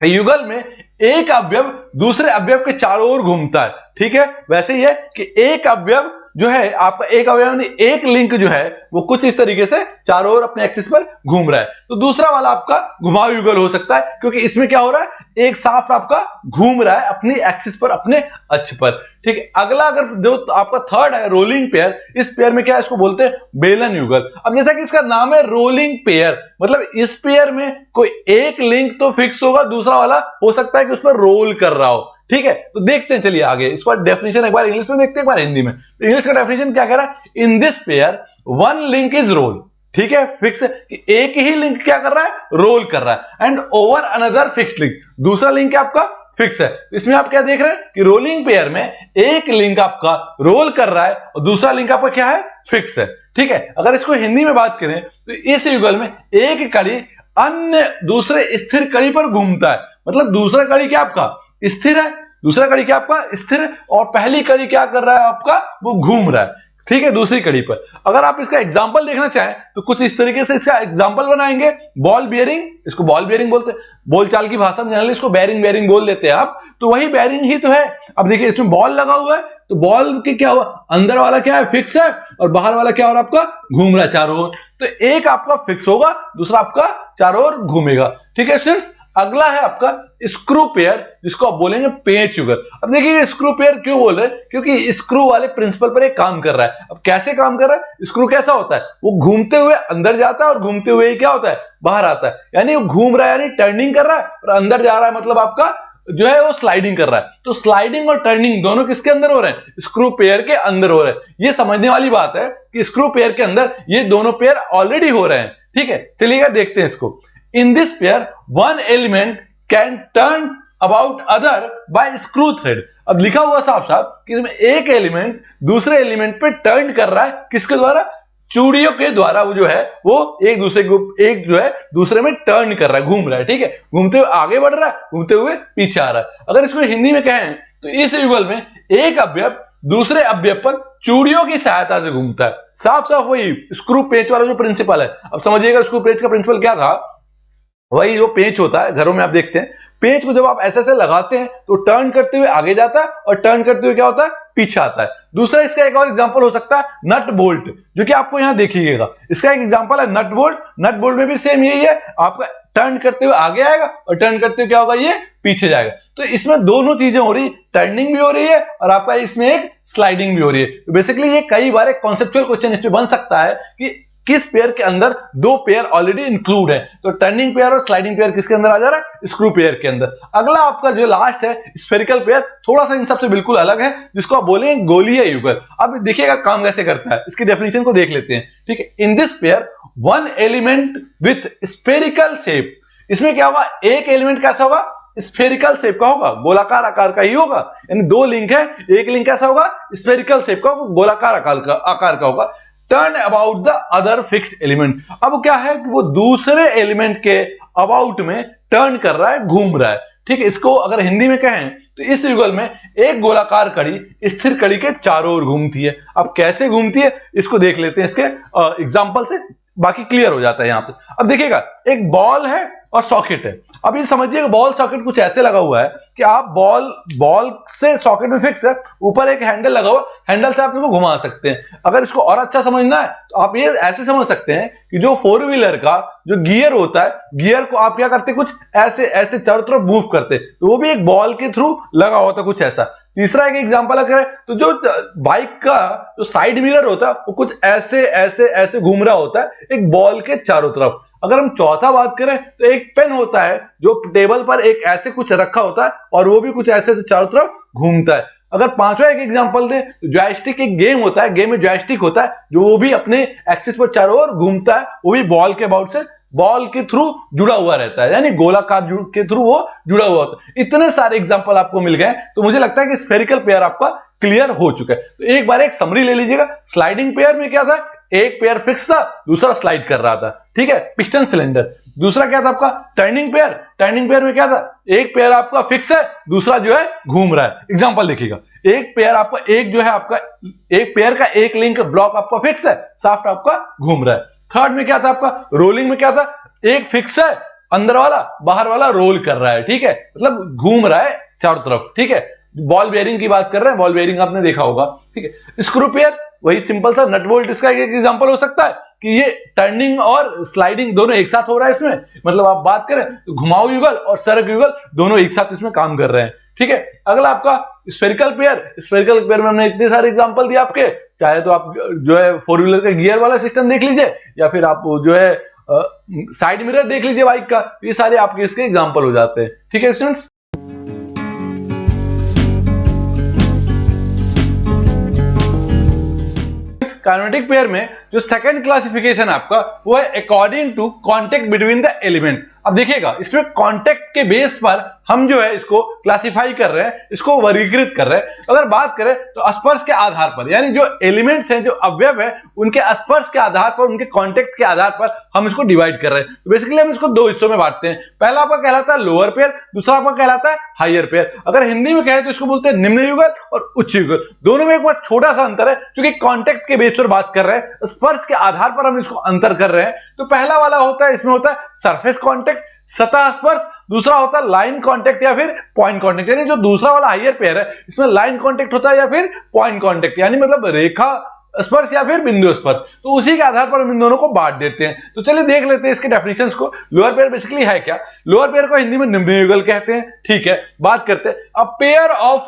युगल में एक अवयव दूसरे अवयव के चारों ओर घूमता है, ठीक है। वैसे ही है कि एक अवयव जो है आपका, एक अवयव नहीं, एक लिंक जो है वो कुछ इस तरीके से चारों ओर अपने एक्सिस पर घूम रहा है। तो दूसरा वाला आपका घुमाव युगल हो सकता है, क्योंकि इसमें क्या हो रहा है, एक शाफ्ट आपका घूम रहा है अपनी एक्सिस पर, अपने अक्ष पर, ठीक है। अगला अगर जो आपका थर्ड है रोलिंग पेयर, इस पेयर में क्या है, इसको बोलते हैं बेलन युगल। अब जैसा कि इसका नाम है रोलिंग पेयर, मतलब इस पेयर में कोई एक लिंक तो फिक्स होगा, दूसरा वाला हो सकता है कि उस पर रोल कर रहा हो, ठीक है। तो देखते हैं, चलिए आगे इस पर डेफिनेशन एक बार इंग्लिश में देखते हैं, एक बार हिंदी में। तो इंग्लिश का डेफिनेशन क्या कह रहा है, in this pair one link is roll, ठीक है, फिक्स है कि एक ही लिंक क्या कर रहा है, रोल कर रहा है, and over another fixed link, दूसरा लिंक आपका फिक्स है। इसमें आप क्या देख रहे हैं कि रोलिंग पेयर में एक लिंक आपका रोल कर रहा है और दूसरा लिंक आपका क्या है, फिक्स है, ठीक है। अगर इसको हिंदी में बात करें तो इस युगल में एक कड़ी अन्य दूसरे स्थिर कड़ी पर घूमता है, मतलब दूसरा कड़ी क्या आपका स्थिर है, दूसरा कड़ी क्या आपका स्थिर है, और पहली कड़ी क्या कर रहा है आपका, वो घूम रहा है, ठीक है, दूसरी कड़ी पर। अगर आप इसका एग्जांपल देखना चाहें तो कुछ इस तरीके से इसका एग्जांपल बनाएंगे। बॉल बियरिंग, इसको बॉल बियरिंग बोलते हैं, बोलचाल की भाषा में जनरली इसको बेरिंग बेरिंग बोल देते हैं आप, तो वही बेरिंग ही तो है। अब देखिए इसमें बॉल लगा हुआ है, तो बॉल के क्या हुआ, अंदर वाला क्या है, फिक्स है, और बाहर वाला क्या हो रहा है, आपका घूम रहा है चारों ओर। तो एक आपका फिक्स होगा, दूसरा आपका चारों ओर घूमेगा, ठीक है स्टूडेंट्स। अगला है आपका स्क्रू पेयर, जिसको आप बोलेंगे पेंच युगल। अब देखिए स्क्रू पेयर क्यों बोल रहे हैं, क्योंकि स्क्रू वाले प्रिंसिपल पर एक काम कर रहा है। अब कैसे काम कर रहा है, स्क्रू कैसा होता है, वो घूमते हुए अंदर जाता है और घूमते हुए क्या होता है, बाहर आता है, यानी वो घूम रहा है, यानी टर्निंग कर रहा है, और अंदर जा रहा है, मतलब आपका जो है वो स्लाइडिंग कर रहा है। तो स्लाइडिंग और टर्निंग दोनों किसके अंदर हो रहे हैं, स्क्रू पेयर के अंदर हो रहे हैं। ये समझने वाली बात है कि स्क्रू पेयर के अंदर ये दोनों पेयर ऑलरेडी हो रहे हैं, ठीक है। चलिएगा देखते हैं इसको। इन this pair one element can turn about other by screw thread. अब लिखा हुआ साफ साफ कि इसमें एक एलिमेंट दूसरे एलिमेंट पे टर्न कर रहा है, किसके द्वारा, चूड़ियों के द्वारा। वो जो है वो एक दूसरे को, एक जो है दूसरे में टर्न कर रहा है, घूम रहा है, ठीक है, घूमते हुए आगे बढ़ रहा है, घूमते हुए पीछे आ रहा है। अगर इसको हिंदी में कहें तो इस युगल में एक अवयव दूसरे अवयव पर चूड़ियों की सहायता से घूमता है। साफ साफ वही स्क्रू पेंच वाला जो प्रिंसिपल है। अब समझिएगा स्क्रू पेंच का प्रिंसिपल क्या था, वही जो पेंच होता है घरों में आप देखते हैं, पेंच को जब आप ऐसे ऐसे लगाते हैं तो टर्न करते हुए आगे जाता है और टर्न करते हुए क्या होता है, पीछे आता है। दूसरा इसका एक और एग्जांपल हो सकता है नट बोल्ट, जो कि आपको यहां देखिएगा, इसका एक एग्जांपल है नट बोल्ट। नट बोल्ट में भी सेम यही है, आपका टर्न करते हुए आगे आएगा और टर्न करते हुए क्या होगा, ये पीछे जाएगा। तो इसमें दोनों चीजें हो रही, टर्निंग भी हो रही है और आपका इसमें एक स्लाइडिंग भी हो रही है। तो बेसिकली ये कई बार एक कॉन्सेप्चुअल क्वेश्चन इस पे बन सकता है कि किस पेयर के अंदर दो पेयर ऑलरेडी इंक्लूड है। तो टर्निंग पेयर और स्लाइडिंग पेयर किसके अंदर आ जा रहा है, स्क्रू पेयर के अंदर। अगला आपका जो लास्ट है स्फेरिकल पेयर, थोड़ा सा इन सबसे बिल्कुल अलग है, जिसको आप बोलेंगे गोलीय युगल। अब देखिएगा काम कैसे करता है, इसकी डेफिनेशन को देख लेते हैं, ठीक है। In this pair one element with spherical shape, इसमें क्या होगा, एक एलिमेंट कैसा होगा, स्फेरिकल शेप का होगा, गोलाकार आकार का ही होगा। यानी दो लिंक है, एक लिंक कैसा होगा, स्फेरिकल शेप का, गोलाकार आकार का होगा। Turn about the other fixed element, अब क्या है कि वो दूसरे एलिमेंट के अबाउट में टर्न कर रहा है, घूम रहा है, ठीक है। इसको अगर हिंदी में कहें तो इस युगल में एक गोलाकार कड़ी स्थिर कड़ी के चारों ओर घूमती है। अब कैसे घूमती है इसको देख लेते हैं, इसके एग्जांपल से बाकी क्लियर हो जाता है यहां पे। अब देखिएगा एक बॉल है और सॉकेट है। अब ये समझिएगा बॉल सॉकेट कुछ ऐसे लगा हुआ है कि आप बॉल से सॉकेट में फिक्स है, ऊपर एक हैंडल लगा हुआ, हैंडल से आप इसको घुमा सकते हैं। अगर इसको और अच्छा समझना है तो आप ये ऐसे समझ सकते हैं कि जो फोर व्हीलर का जो गियर होता है, गियर को आप क्या करते, कुछ ऐसे ऐसे चारों तरफ मूव करते, तो वो भी एक बॉल के थ्रू लगा होता, कुछ ऐसा। तीसरा एक एग्जांपल अगर तो जो बाइक का जो साइड मिरर होता है वो कुछ ऐसे ऐसे ऐसे घूम रहा होता है, एक बॉल के चारों तरफ। अगर हम चौथा बात करें तो एक पेन होता है जो टेबल पर एक ऐसे कुछ रखा होता है और वो भी कुछ ऐसे चारों तरफ घूमता है। अगर पांचवा एक एग्जांपल दें तो जॉयस्टिक एक गेम होता है, गेम में जॉयस्टिक होता है जो वो भी अपने एक्सिस पर चारों ओर घूमता है, वो भी बॉल के अबाउट से बॉल के थ्रू जुड़ा हुआ रहता है, यानी गोलाकार के थ्रू वो जुड़ा हुआ होता है। इतने सारे एग्जांपल आपको मिल गए तो मुझे लगता है कि स्फेरिकल पेयर आपका क्लियर हो चुका है। तो एक बार एक समरी ले लीजिएगा। स्लाइडिंग पेयर में क्या था, एक पेयर फिक्स था, दूसरा स्लाइड कर रहा था, ठीक है, पिस्टन सिलेंडर। दूसरा क्या था आपका टर्निंग पेयर, टर्निंग पेयर में क्या था, एक पेयर आपका फिक्स है, दूसरा जो है घूम रहा है। एग्जांपल देखिएगा, एक पेयर आपका एक जो है आपका एक पेयर का एक लिंक ब्लॉक आपका फिक्स है, शाफ्ट आपका घूम रहा है। थर्ड में क्या था आपका रोलिंग में क्या था, एक फिक्स है, अंदर वाला बाहर वाला रोल कर रहा है, ठीक है, मतलब घूम रहा है चारों तरफ, ठीक है। बॉल बेयरिंग की बात कर रहे हैं, बॉल बेयरिंग आपने देखा होगा, ठीक है। स्क्रू पेयर वही सिंपल सा नट बोल्ट, इसका एक एग्जांपल हो सकता है कि ये टर्निंग और स्लाइडिंग दोनों एक साथ हो रहा है इसमें, मतलब आप बात करें तो घुमाऊ युगल और सरक युगल दोनों एक साथ इसमें काम कर रहे हैं, ठीक है। अगला आपका स्फेरिकल पेयर, स्फेरिकल पेयर में हमने इतने सारे एग्जांपल दिए आपके, चाहे तो आप जो है फोर व्हीलर का गियर वाला सिस्टम देख लीजिए या फिर आप जो है साइड मिरर देख लीजिए बाइक का, ये सारे आपके इसके एग्जांपल हो जाते हैं, ठीक है स्टूडेंट्स। काइनेटिक पेयर में जो सेकंड क्लासिफिकेशन आपका वो है according to contact between the element. अब देखिएगा इसमें कांटेक्ट के बेस पर हम जो है इसको क्लासिफाई कर रहे हैं, इसको वर्गीकृत कर रहे हैं। अगर बात करें तो स्पर्श के आधार पर, यानी जो एलिमेंट्स हैं, जो अवयव है, उनके स्पर्श के आधार पर, उनके कांटेक्ट के आधार पर हम इसको डिवाइड कर रहे हैं। तो बेसिकली हम इसको दो हिस्सों में बांटते हैं। पहला आपका कहलाता है लोअर पेयर, दूसरा आपका कहलाता है हायर पेयर। अगर हिंदी में कहें तो इसको बोलते हैं निम्न युगल और उच्च युगल। दोनों में एक बहुत छोटा सा अंतर है, क्योंकि कांटेक्ट के बेस पर बात कर रहे हैं, स्पर्श के आधार पर हम इसको अंतर कर रहे हैं। तो पहला वाला होता है, इसमें होता है सरफेस कांटेक्ट, सतह स्पर्श। दूसरा होता है लाइन कांटेक्ट या फिर पॉइंट कांटेक्ट, यानी जो दूसरा वाला हायर पेयर है इसमें लाइन कांटेक्ट होता है या फिर पॉइंट कांटेक्ट, यानी मतलब रेखा स्पर्श या फिर बिंदु स्पर्श। तो उसी के आधार पर हम इन दोनों को बांट देते हैं। तो चलिए देख लेते हैं इसके डेफिनेशंस को। लोअर पेयर बेसिकली है क्या, लोअर पेयर को हिंदी में निम्न युगल कहते हैं, ठीक है। बात करते हैं a pair of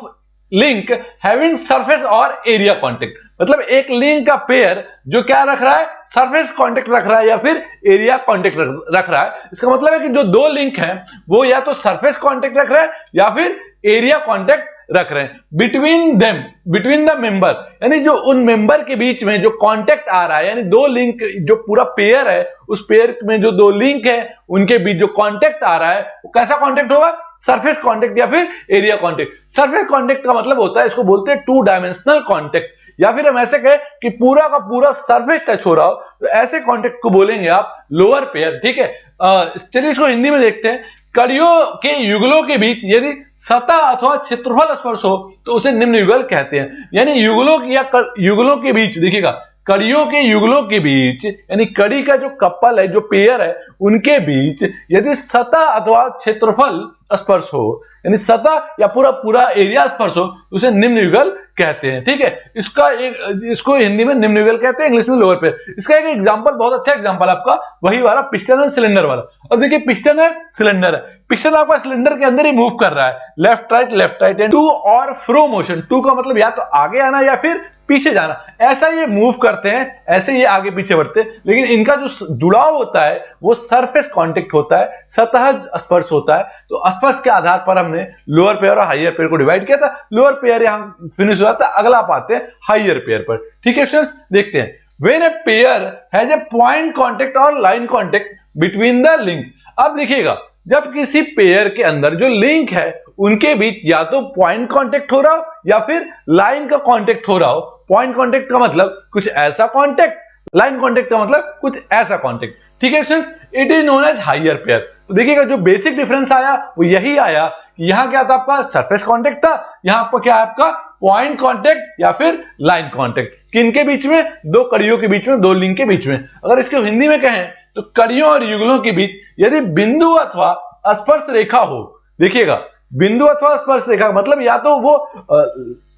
link having surface और एरिया कांटेक्ट, मतलब एक लिंक का पेयर जो क्या रख रहा है, सरफेस कांटेक्ट रख रहा है या फिर एरिया कांटेक्ट रख रहा है। इसका मतलब है कि जो दो लिंक हैं वो या तो सरफेस कांटेक्ट रख रहे हैं या फिर एरिया कांटेक्ट रख रहे हैं। Between them, between the member, यानी जो उन मेंबर के बीच में जो कांटेक्ट आ रहा है, यानी दो लिंक जो पूरा पेयर है, उस पेयर में जो दो लिंक है उनके बीच जो कांटेक्ट आ रहा है वो कैसा कांटेक्ट होगा, सरफेस कांटेक्ट या फिर एरिया कांटेक्ट। सरफेस कांटेक्ट का मतलब होता है, इसको बोलते हैं टू डायमेंशनल कांटेक्ट, या फिर हम ऐसे कहें कि पूरा का पूरा सरफेस टच हो रहा हो, तो ऐसे कांटेक्ट को बोलेंगे आप लोअर पेयर, ठीक है। चलिए इसको हिंदी में देखते हैं। कड़ियों के युगलों के बीच यदि सतह अथवा क्षेत्रफल स्पर्श हो तो उसे निम्न युगल कहते हैं। यानी युगलों या युगलों के बीच, देखिएगा कड़ियों के युगलों के बीच, यानी कड़ी का जो कपल है, जो पेयर है, उनके बीच यदि सतह अथवा क्षेत्रफल स्पर्श हो, यानी सतह या पूरा पूरा एरिया स्पर्श हो, उसे निम्न युगल कहते हैं, ठीक है। इसको हिंदी में निम्न युगल कहते हैं, इंग्लिश में लोअर पेयर। इसका एक एग्जांपल, बहुत अच्छा एग्जांपल आपका वही वाला पिस्टन और सिलेंडर वाला। अब देखिए पिस्टन है, सिलेंडर है। पिस्टन आपका सिलेंडर के अंदर ही मूव कर रहा है, लेफ्ट राइट एंड टू और फ्रो मोशन। टू का मतलब या तो आगे आना या फिर पीछे जाना, ऐसा ये मूव करते हैं, ऐसे ये आगे पीछे बढ़ते हैं। लेकिन इनका जो जुड़ाव होता है वो सरफेस कांटेक्ट होता है, सतह स्पर्श होता है। तो स्पर्श के आधार पर हमने लोअर पेयर और हायर पेयर को डिवाइड किया था। लोअर पेयर यहां फिनिश हो जाता है, अगला आप आते हैं हायर पेयर पर, ठीक है स्टूडेंट्स। देखते हैं when a pair has a point contact और line contact between the link. अब देखिएगा जब किसी पेयर के अंदर जो लिंक है उनके बीच या तो पॉइंट कांटेक्ट हो रहा हो या फिर लाइन का कांटेक्ट हो रहा हो। पॉइंट कांटेक्ट का मतलब कुछ ऐसा कांटेक्ट, लाइन कांटेक्ट का मतलब कुछ ऐसा कांटेक्ट, ठीक है students. It is known as higher pair. तो देखिएगा जो बेसिक डिफरेंस आया वो यही आया कि यहां क्या था, आपका सरफेस कांटेक्ट था, यहां पर क्या है आपका पॉइंट कांटेक्ट या फिर लाइन कांटेक्ट। किनके बीच में, दो कड़ियों के बीच में, दो लिंक के बीच में। अगर इसको हिंदी में कहें तो कड़ियों और युगलों के बीच यदि बिंदु अथवा स्पर्श रेखा हो, देखिएगा बिंदु अथवा स्पर्श रेखा मतलब या तो वो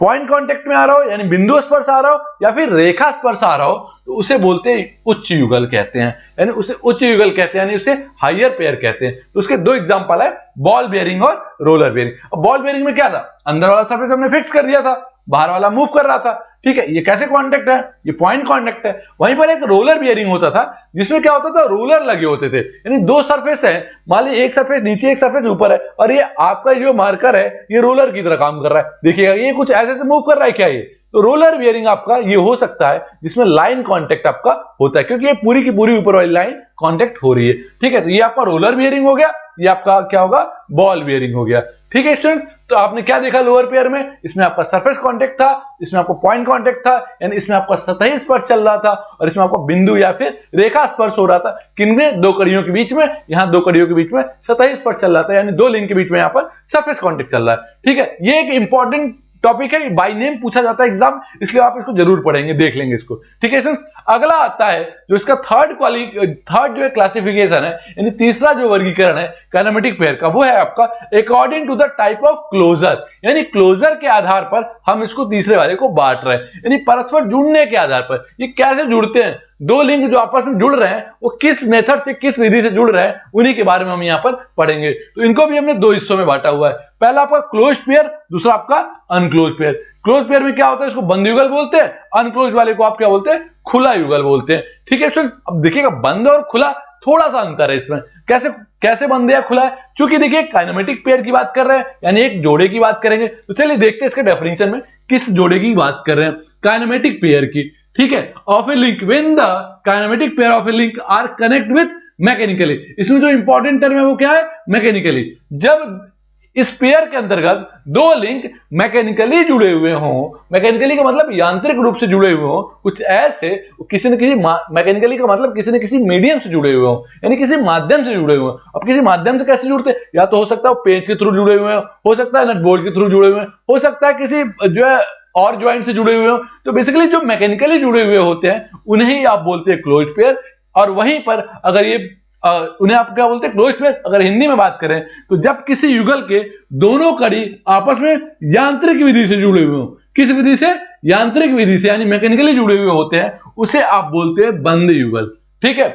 पॉइंट कांटेक्ट में आ रहा हो, यानी बिंदु स्पर्श आ रहा हो, या फिर रेखा स्पर्श आ रहा हो, तो उसे बोलते हैं उच्च युगल कहते हैं, यानी उसे उच्च युगल कहते हैं, यानी उसे हायर पेयर कहते हैं। तो उसके दो एग्जांपल है, बॉल बेयरिंग और रोलर बेयरिंग। अब बॉल बेयरिंग में क्या था, अंदर वाला सरफेस हमने फिक्स कर दिया था, बाहर वाला मूव कर रहा था, ठीक है। ये कैसे कांटेक्ट है, ये पॉइंट कांटेक्ट है। वहीं पर एक रोलर बेयरिंग होता था जिसमें क्या होता था, रोलर लगे होते थे, यानी दो सरफेस है, मान लीजिए एक सरफेस नीचे एक सरफेस ऊपर है, और ये आपका जो मार्कर है ये रोलर की तरह काम कर रहा है। देखिएगा ये कुछ ऐसे से मूव कर रहा है क्या, ये तो रोलर बेयरिंग आपका ये हो सकता है जिसमें लाइन कांटेक्ट आपका होता है, क्योंकि ये पूरी की पूरी ऊपर वाली लाइन कांटेक्ट हो रही है, ठीक है। तो ये आपका रोलर बेयरिंग हो गया, ये आपका क्या होगा, बॉल बेयरिंग हो गया, ठीक है स्टूडेंट्स। तो आपने क्या देखा लोअर पेयर में, इसमें आपका सरफेस कांटेक्ट था, इसमें आपको पॉइंट कांटेक्ट था, यानी इसमें आपका सतही स्पर्श चल रहा था, और इसमें आपको बिंदु या फिर रेखा स्पर्श हो रहा था। किनमें? दो कड़ियों के बीच में, यहां दो कड़ियों के बीच में सतही स्पर्श चल रहा था, यानी दो लिंक के बीच में यहां पर सरफेस कांटेक्ट चल रहा है। ठीक है, ये एक इंपॉर्टेंट टॉपिक है, बाय नेम पूछा जाता है एग्जाम, इसलिए आप इसको जरूर पढ़ेंगे, देख लेंगे इसको। ठीक है फ्रेंड्स, अगला आता है जो इसका थर्ड जो है क्लासिफिकेशन है, यानी तीसरा जो वर्गीकरण है काइनेमेटिक पेयर का, वो है आपका according to the type of closure, यानी क्लोजर के आधार पर हम इसको तीसरे वाले को बांट रहे हैं, यानी परस्पर जुड़ने के आधार पर ये कैसे जुड़ते हैं, दो लिंक जो आपस में जुड़ रहे हैं वो किस मेथड से, किस विधि से जुड़ रहे हैं, उन्हीं के बारे में हम यहाँ पर पढ़ेंगे। तो इनको भी हमने दो हिस्सों में बांटा हुआ है, पहला आपका क्लोज्ड पेयर, दूसरा आपका अनक्लोज्ड पेयर। क्लोज पेयर में क्या होता है, इसको बंद युगल बोलते हैं, अनक्लोज वाले को आप क्या बोलते हैं, खुला युगल बोलते हैं। ठीक है फ्रेंड्स, अब देखिएगा बंद और खुला थोड़ा सा अंतर है इसमें, कैसे बंद या खुला है, क्योंकि देखिए काइनेमेटिक पेयर की बात कर रहे हैं, यानी एक जोड़े की बात करेंगे। तो चलिए देखते हैं इसके डेफिनेशन में किस जोड़े की बात कर रहे हैं, काइनेमेटिक पेयर की। ठीक है, of a link when the kinematic pair of a link are connect with mechanically, इसमें जो इंपॉर्टेंट टर्म है वो क्या है, मैकेनिकली। जब इस पेयर के अंतर्गत दो लिंक मैकेनिकली जुड़े हुए हों, मैकेनिकली का मतलब यांत्रिक रूप से जुड़े हुए हों, कुछ ऐसे किसी न किसी मैकेनिकली का मतलब किसी न किसी मीडियम से जुड़े हुए हों, यानी किसी माध्यम से जुड़े हुए हों। अब किसी माध्यम से कैसे जुड़ते हैं, या तो हो सकता है पेंच के थ्रू जुड़े हुए हो सकता है नट बोल्ट के थ्रू जुड़े हुए, हो सकता है किसी जो है और ज्वाइंट से जुड़े हुए हो। तो बेसिकली जो मैकेनिकली जुड़े हुए होते हैं उन्हें ही आप बोलते हैं क्लोज्ड पेयर, और वहीं पर अगर ये उन्हें आप क्या बोलते हैं, क्लोज्ड पेयर। अगर हिंदी में बात करें तो जब किसी युगल के दोनों कड़ी आपस में यांत्रिक विधि से जुड़े हुए हो, किस विधि से, यांत्रिक विधि से, यानी मैकेनिकली जुड़े हुए होते हैं, उसे आप बोलते हैं बंद युगल। ठीक है,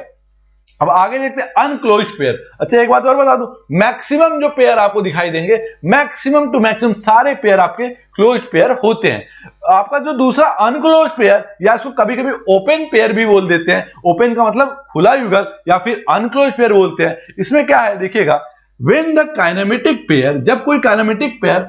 अब आगे देखते हैं अनक्लोज्ड पेयर। अच्छा, एक बात और बता दूं, मैक्सिमम जो पेयर आपको दिखाई देंगे, मैक्सिमम टू मैक्सिमम सारे पेयर आपके क्लोज्ड पेयर होते हैं। आपका जो दूसरा अनक्लोज्ड पेयर, या इसको कभी कभी ओपन पेयर भी बोल देते हैं, ओपन का मतलब खुला युगल, या फिर अनक्लोज्ड पेयर बोलते हैं। इसमें क्या है देखिएगा, व्हेन द काइनेमेटिक पेयर, जब कोई kinematic pair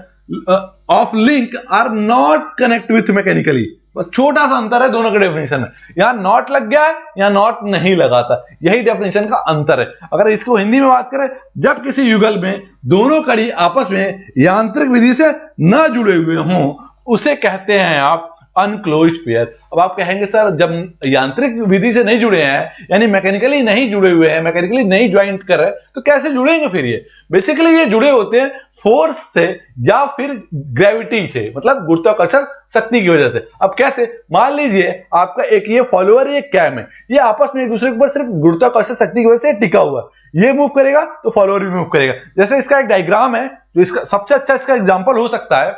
of link are not connect with mechanically, बस छोटा सा अंतर है दोनों के डेफिनेशन में, यहां नॉट लग गया है, यहां नॉट नहीं लगा था, यही डेफिनेशन का अंतर है। अगर इसको हिंदी में बात करें, जब किसी युगल में दोनों कड़ी आपस में यांत्रिक विधि से न जुड़े हुए हों, उसे कहते हैं आप अनक्लोज्ड पेयर। अब आप कहेंगे सर जब यांत्रिक विधि से नहीं जुड़े हैं, यानी मैकेनिकली नहीं जुड़े हुए हैं, मैकेनिकली नहीं ज्वाइंट कर रहे, तो कैसे जुड़ेंगे फिर ये? बेसिकली ये जुड़े होते हैं फोर्स से या फिर ग्रेविटी से, मतलब गुरुत्वाकर्षण शक्ति की वजह से। अब कैसे, मान लीजिए आपका एक ये फॉलोअर, ये कैम है, ये आपस में एक दूसरे के ऊपर सिर्फ गुरुत्वाकर्षण शक्ति की वजह से टिका हुआ है, ये मूव करेगा तो फॉलोअर भी मूव करेगा। जैसे इसका एक डायग्राम है, जो इसका सबसे अच्छा इसका एग्जांपल हो सकता है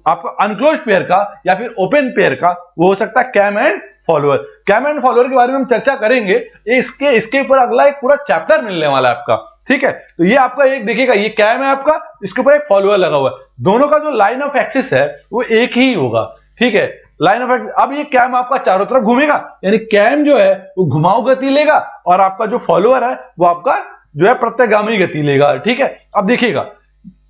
आपका अनक्लोज्ड पेयर का या फिर ओपन पेयर का, वो हो सकता है cam and follower. Cam and follower के बारे में हम चर्चा करेंगे, इसके ऊपर अगला एक पूरा चैप्टर मिलने वाला है आपका। ठीक है, तो ये आपका एक देखिएगा, ये कैम है आपका, इसके ऊपर एक फॉलोअर लगा हुआ है, दोनों का जो लाइन ऑफ एक्सिस है वो एक ही होगा। ठीक है, लाइन ऑफ एक्सिस। अब ये कैम आपका चारों तरफ घूमेगा, यानी कैम जो है वो घुमाऊ गति लेगा, और आपका जो फॉलोअर है वो आपका जो है प्रत्यगामी गति लेगा। ठीक है, अब देखिएगा,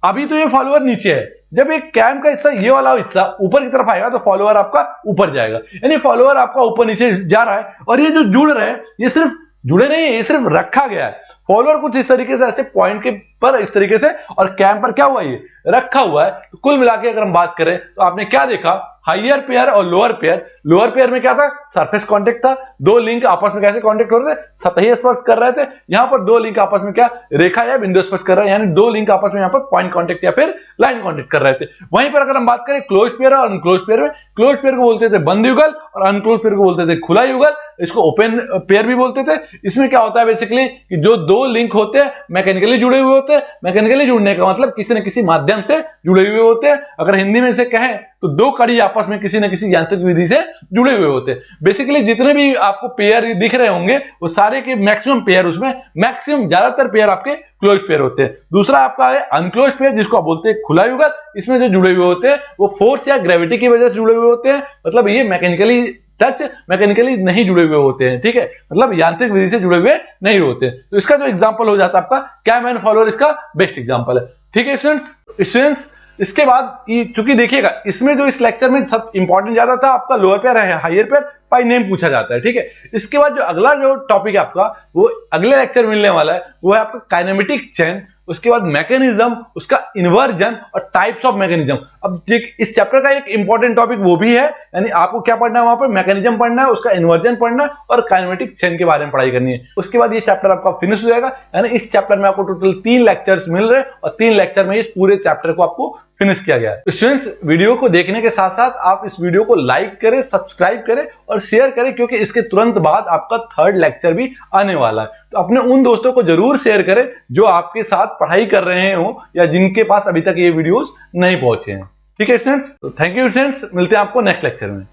अभी तो ये फॉलोअर नीचे है, जब एक कैम का हिस्सा, ये वाला हिस्सा ऊपर की तरफ आएगा तो फॉलोअर आपका ऊपर जाएगा, यानी फॉलोअर आपका ऊपर नीचे जा रहा है। और ये जो जुड़ रहे हैं, ये सिर्फ जुड़े नहीं है, ये सिर्फ रखा गया है। फॉलोअर कुछ इस तरीके से, ऐसे पॉइंट के पर इस तरीके से, और कैम पर क्या हुआ, ये रखा हुआ है। तो कुल मिला के अगर हम बात करें तो आपने क्या देखा, हाइयर पेयर और लोअर पेयर। लोअर पेयर में क्या था, सरफेस कांटेक्ट था, दो लिंक आपस में कैसे कांटेक्ट हो रहे थे, सतही स्पर्श कर रहे थे। यहां पर दो लिंक आपस में क्या, रेखा या बिंदु स्पर्श कर रहे हैं, यानी दो लिंक आपस में यहां पर पॉइंट कांटेक्ट या फिर लाइन कांटेक्ट कर रहे थे। वहीं पर अगर हम बात करें क्लोज पेयर और अनक्लोज पेयर में, क्लोज पेयर को बोलते थे बंद युगल और अनक्लोज पेयर को बोलते थे खुला युगल, इसको ओपन पेयर भी बोलते थे। इसमें क्या होता है बेसिकली कि जो दो लिंक होते हैं मैकेनिकली जुड़े हुए होते हैं, मैकेनिकली जुड़ने का मतलब किसी न किसी माध्यम से जुड़े हुए होते हैं। अगर हिंदी में इसे कहें तो दो कड़ी आपस में किसी न किसी यांत्रिक विधि से जुड़े हुए होते हैं। बेसिकली जितने भी आपको पेयर दिख रहे होंगे वो सारे के मैक्सिमम पेयर, उसमें मैक्सिमम ज्यादातर पेयर आपके क्लोज पेयर होते हैं। दूसरा आपका है अनक्लोज पेयर, जिसको आप बोलते हैं खुला युगल। इसमें जो जुड़े हुए होते हैं वो फोर्स या ग्रेविटी की वजह से जुड़े हुए होते हैं, मतलब ये मैकेनिकली मैकेनिकली नहीं जुड़े हुए होते हैं। ठीक है, मतलब यांत्रिक विधि से जुड़े हुए नहीं होते। तो इसका जो एग्जांपल हो जाता है आपका कैम एंड फॉलोअर, इसका बेस्ट एग्जांपल है। ठीक है स्टूडेंट्स, इसके बाद चूंकि देखिएगा इसमें जो इस लेक्चर में सब इंपॉर्टेंट ज्यादा था आपका लोअर पेयर है, हायर पेयर बाय नेम पूछा जाता है। ठीक है, इसके बाद जो अगला जो टॉपिक है आपका वो अगले लेक्चर मिलने वाला है, वो है आपका काइनेमेटिक चेन, उसके बाद मैकेनिज्म, उसका इन्वर्जन और टाइप्स ऑफ मैकेनिज्म। अब इस चैप्टर का एक इंपॉर्टेंट टॉपिक वो भी है, यानी आपको क्या पढ़ना है वहां पर, मैकेनिज्म पढ़ना है, उसका इन्वर्जन पढ़ना है और काइनेमेटिक चेन के बारे में पढ़ाई करनी है। उसके बाद ये चैप्टर आपका फिनिश हो जाएगा, यानी इस चैप्टर में आपको टोटल 3 लेक्चर्स मिल रहे हैं और 3 लेक्चर में इस पूरे चैप्टर को आपको फिनिश किया गया है। स्टूडेंट्स, वीडियो को देखने के साथ साथ आप इस वीडियो को लाइक करें, सब्सक्राइब करें और शेयर करें, क्योंकि इसके तुरंत बाद आपका 3rd लेक्चर भी आने वाला है। तो अपने उन दोस्तों को जरूर शेयर करें जो आपके साथ पढ़ाई कर रहे हो या जिनके पास अभी तक ये वीडियोस नहीं पहुंचे हैं। ठीक है स्टूडेंट्स, तो थैंक यू स्टूडेंट्स, मिलते हैं आपको नेक्स्ट लेक्चर में।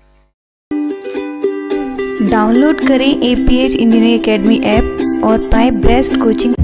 डाउनलोड करें APH इंजीनियरिंग एकेडमी ऐप और पाएं बेस्ट कोचिंग।